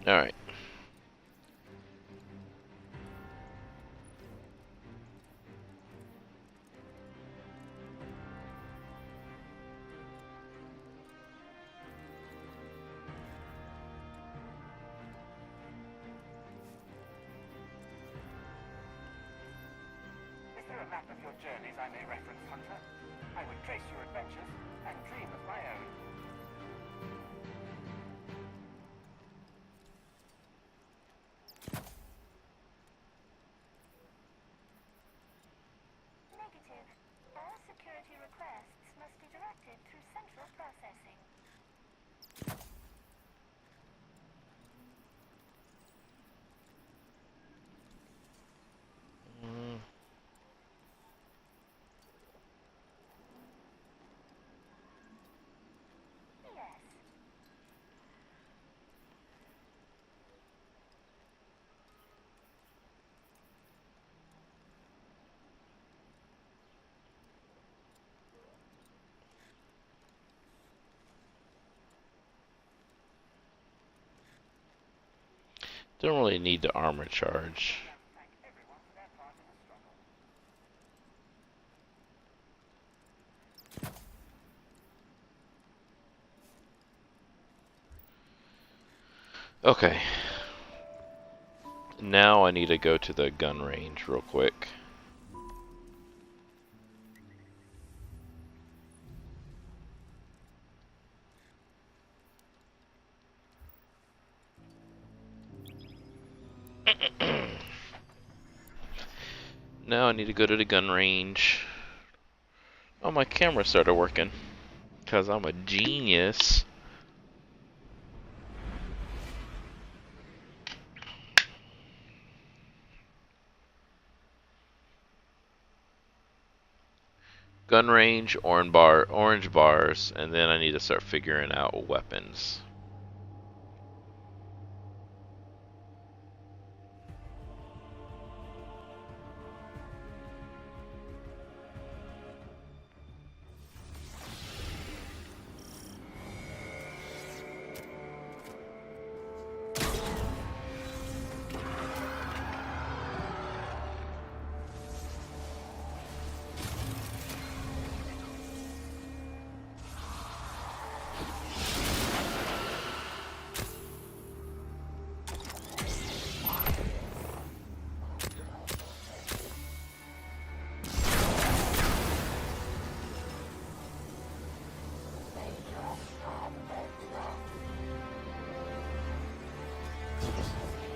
A: Alright.
H: Is there a map of your journeys I may reference, Hunter? I would trace your adventures and dream of my own.
G: Negative. All security requests must be directed through central processing.
A: Mm. Don't really need the armor charge.
H: Thank everyone for their part in the struggle.
A: Okay. Now I need to go to the gun range real quick. Now I need to go to the gun range. Oh, my camera started working. 'Cause I'm a genius. Gun range, orange bars, and then I need to start figuring out weapons.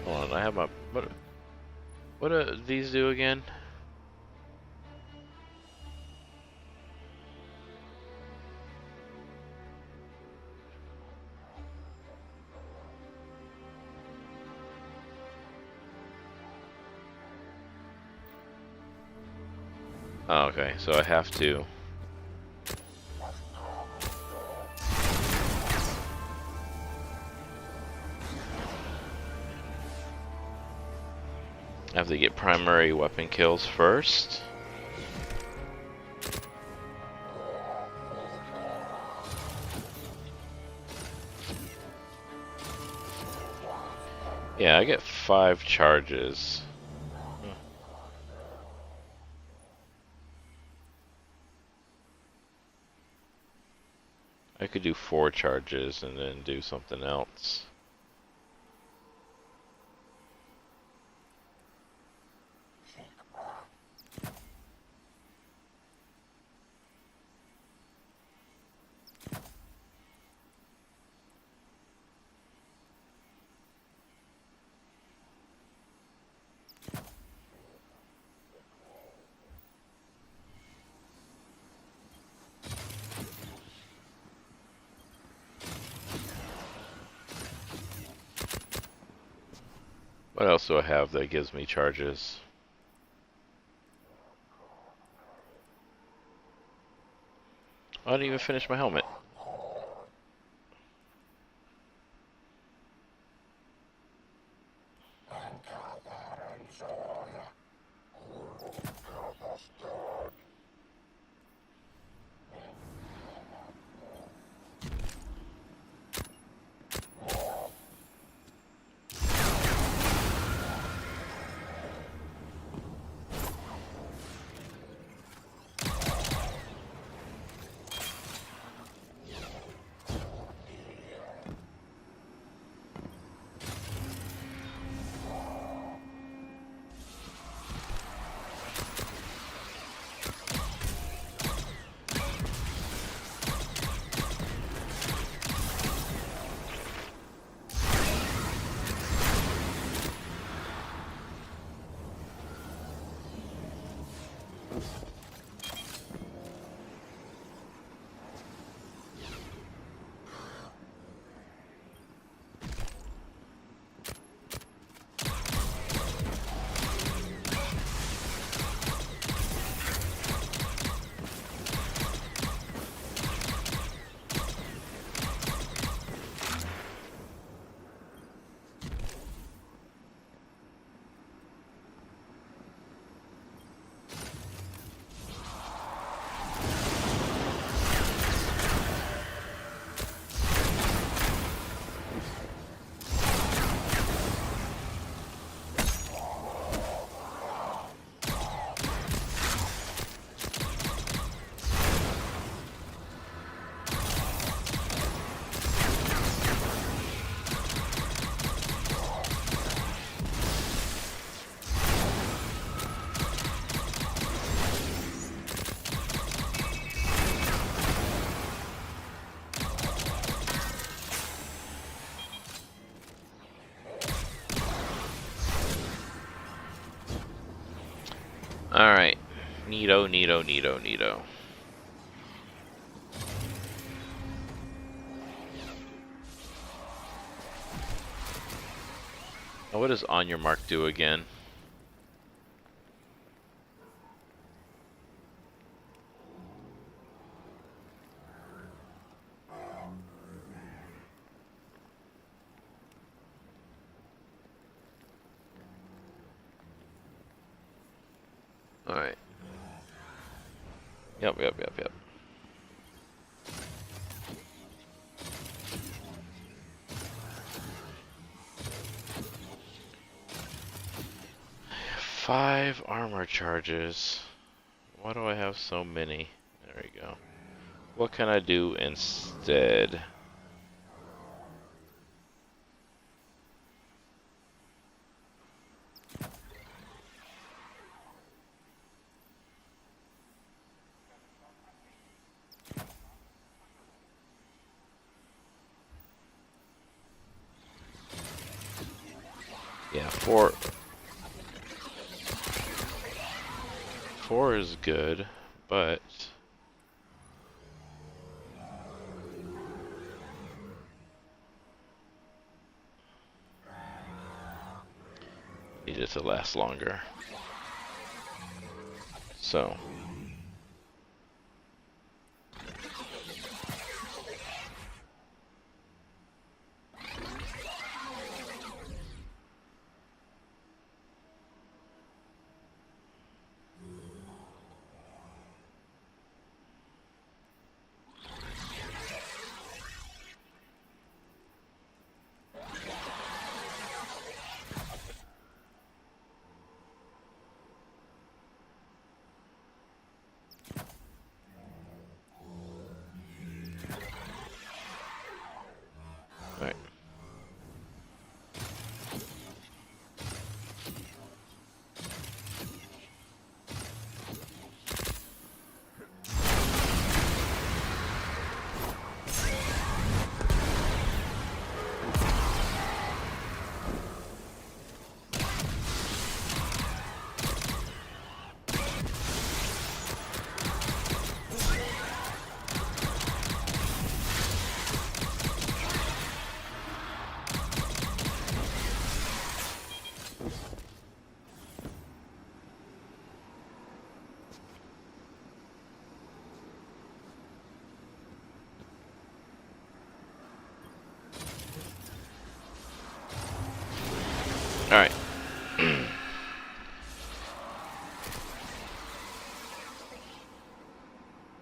A: Hold on, I have my what do these do again? Oh, okay, so I have to. I have to get primary weapon kills first. Yeah, I get 5 charges. I could do 4 charges and then do something else. What else do I have that gives me charges? I didn't even finish my helmet. Alright. Neato, neato, neato, neato. Now what does on your mark do again? Alright. Yep. 5 armor charges. Why do I have so many? There we go. What can I do instead? Yeah, 4 is good, but need it to last longer. So alright. Alright.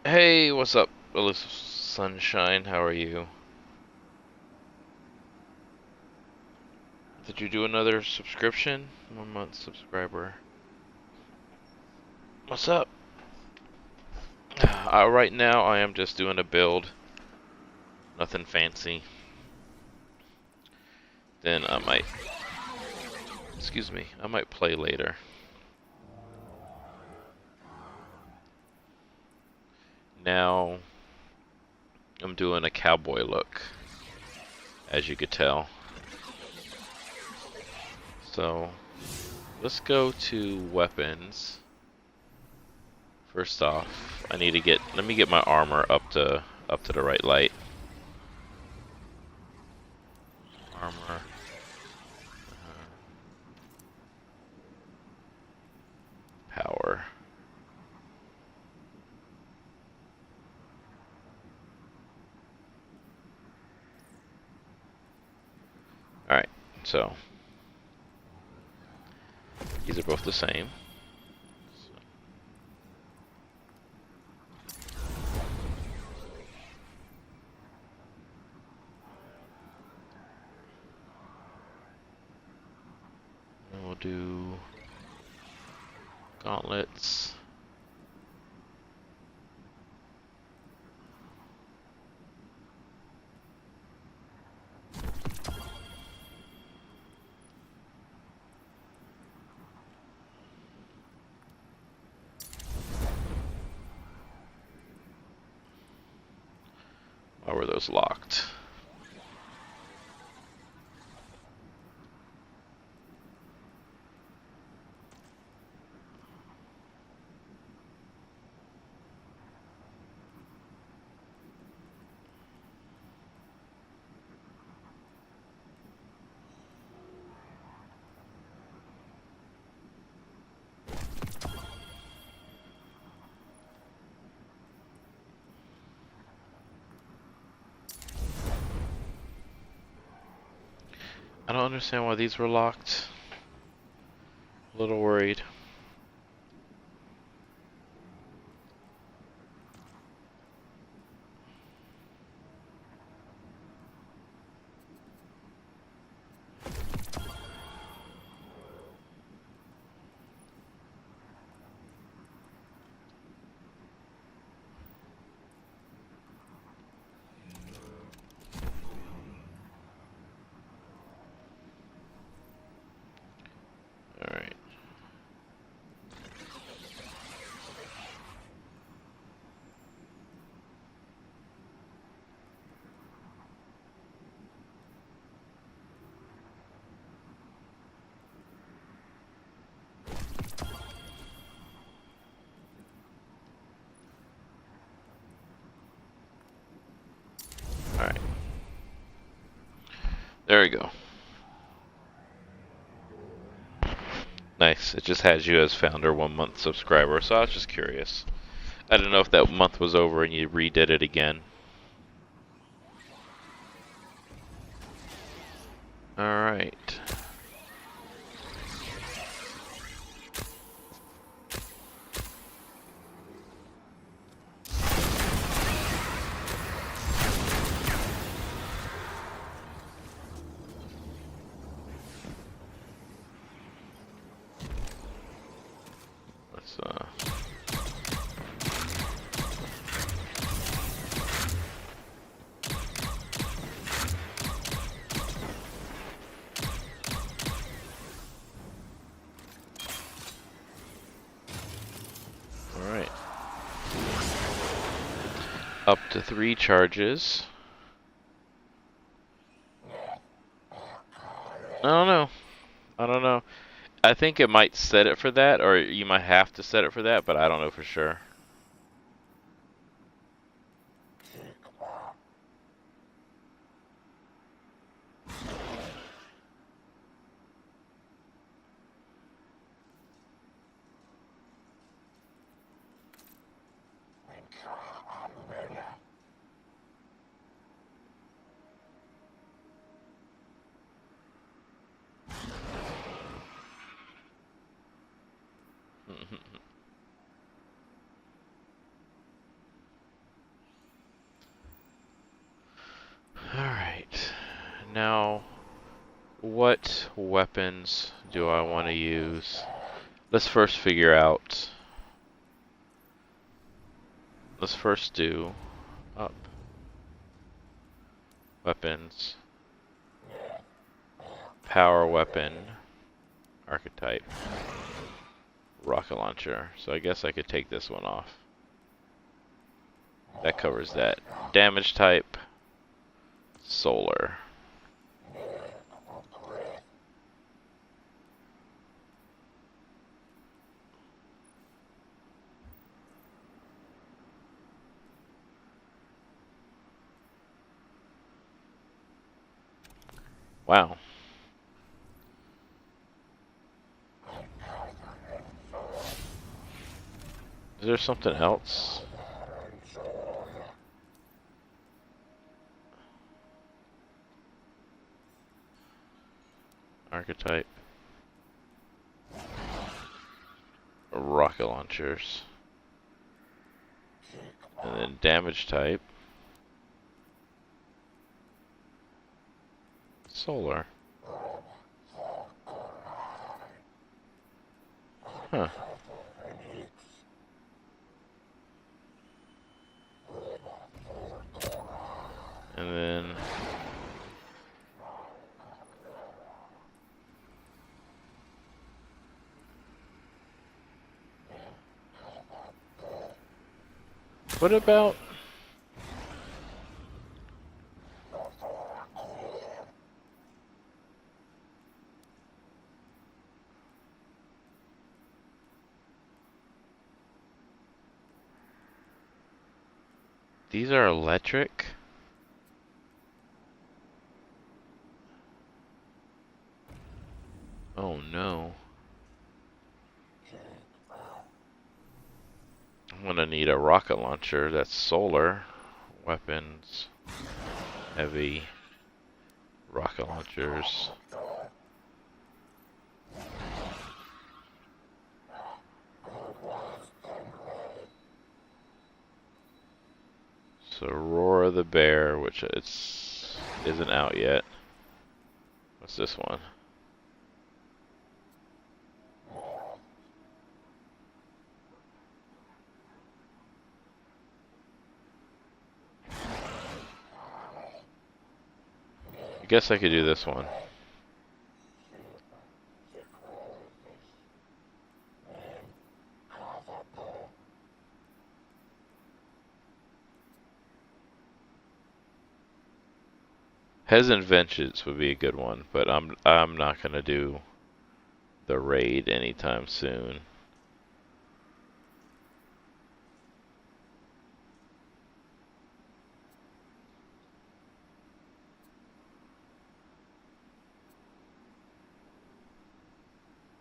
A: Hey, what's up, Elusive Sunshine? How are you? Did you do another subscription? 1 month subscriber. What's up? Right now I am just doing a build. Nothing fancy. Then I might... Excuse me. I might play later. Now I'm doing a cowboy look, as you could tell. So let's go to weapons. First off, I need to get, let me get my armor up to the right light. Armor. Power. Alright, so these are both the same. And we'll do gauntlets. Why were those locked? don't understand why these were locked. A little worried. Alright. Alright. There we go. Nice. It just has you as founder 1 month subscriber, so I was just curious. I didn't know if that month was over and you redid it again. Alright. Let's Alright. Up to 3 charges. I don't know. I don't know. I think it might set it for that, or you might have to set it for that, but I don't know for sure. Alright. Now, what weapons do I want to use? Let's first figure out. Let's first do up. Weapons. Power weapon. Archetype. Rocket launcher. So I guess I could take this one off. That covers that. Damage type. Solar. Wow. Is there something else? Archetype. Rocket launchers. And then damage type. Solar. Huh. And then what about these are electric? Oh no. I'm gonna need a rocket launcher that's solar. Weapons. Heavy. Rocket launchers. So Roar the Bear, which isn't out yet. What's this one? I guess I could do this one. Peasant Vengeance would be a good one, but I'm not gonna do the raid anytime soon.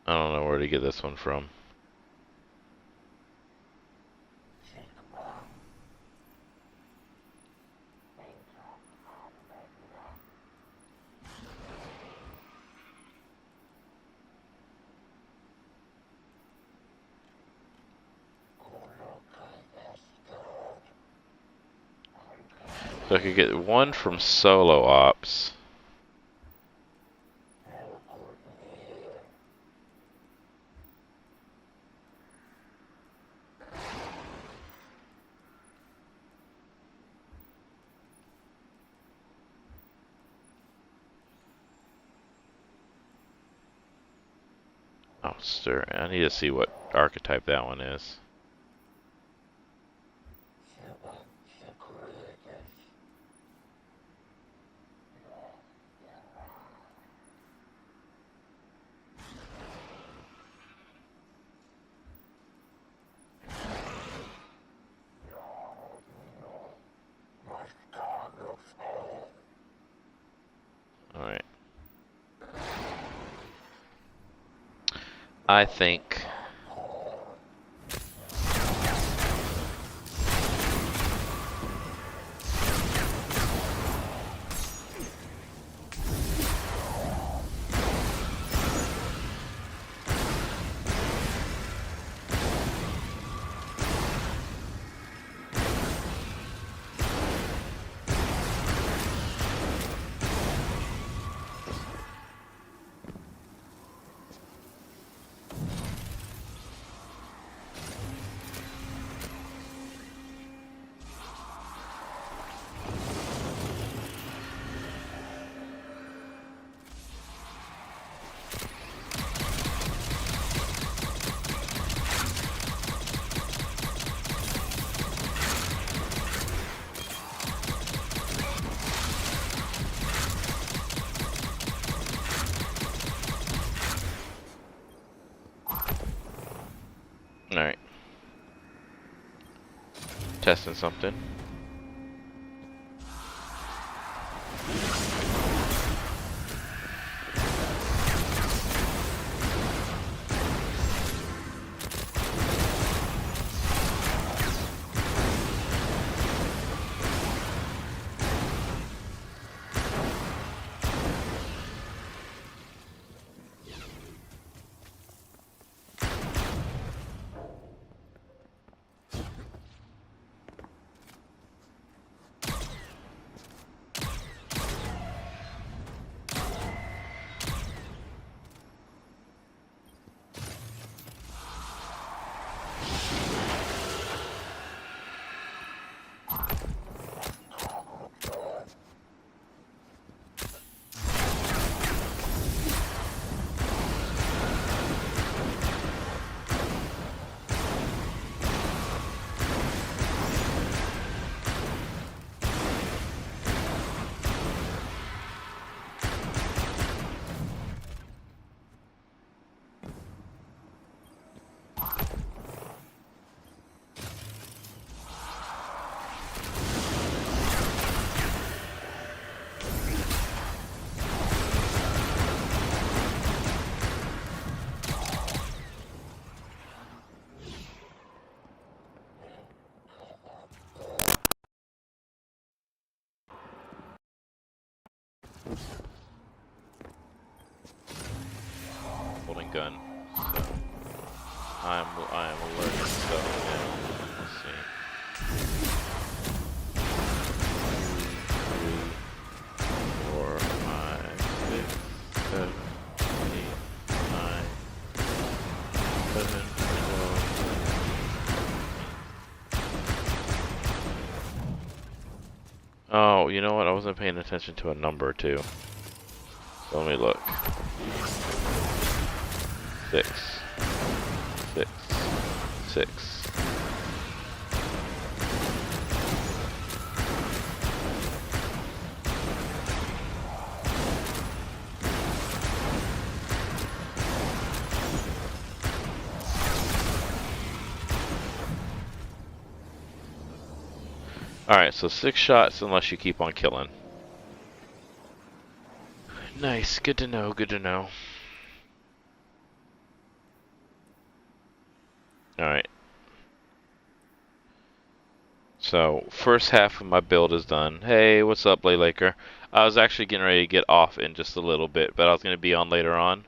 A: I don't know where to get this one from. So I could get one from Solo Ops. Oh, stir. I need to see what archetype that one is. Alright. I think alright. Testing something. Holding gun. So I am alerted. So let's see. Oh, you know what? I wasn't paying attention to a number too. Let me look. 6, 6, 6. Alright, so 6 shots unless you keep on killing. Nice, good to know, good to know. Alright. So, first half of my build is done. Hey, what's up, Laylaker? I was actually getting ready to get off in just a little bit, but I was going to be on later on.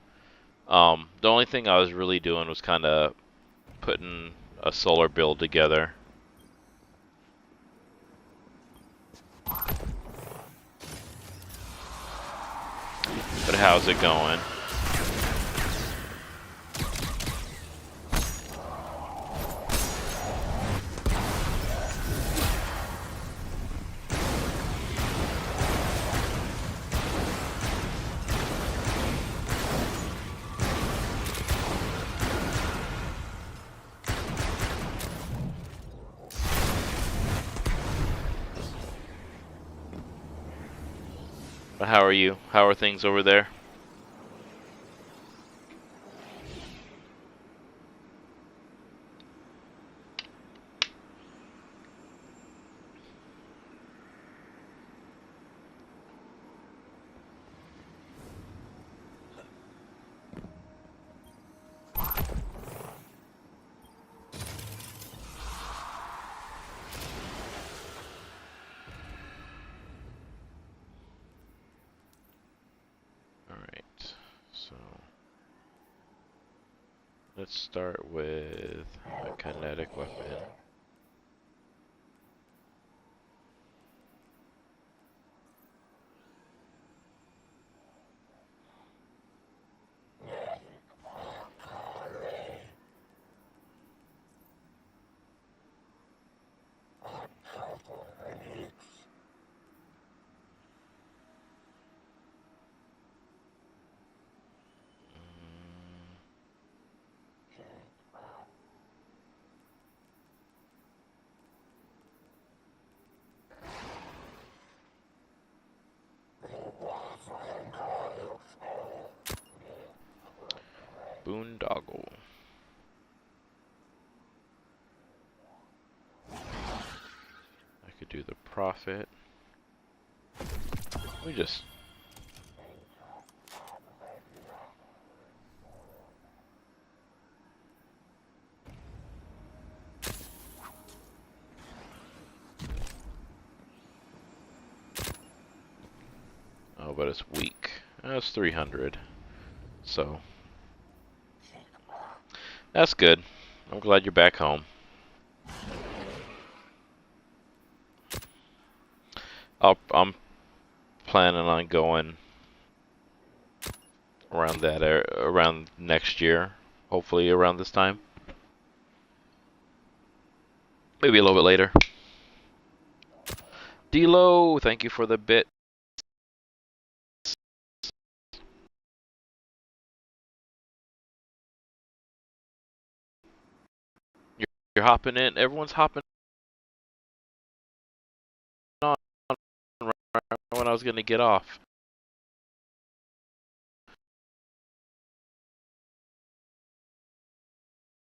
A: The only thing I was really doing was kind of putting a solar build together. But how's it going? But how are you? How are things over there? Alright, so let's start with a kinetic weapon. Boondoggle. I could do the Prophet. We just... Oh, but it's weak. That's 300. So... That's good. I'm glad you're back home. I'm planning on going around that around next year, hopefully around this time. Maybe a little bit later. D-Lo, thank you for the bit. You're hopping in. Everyone's hopping on right when I was gonna get off.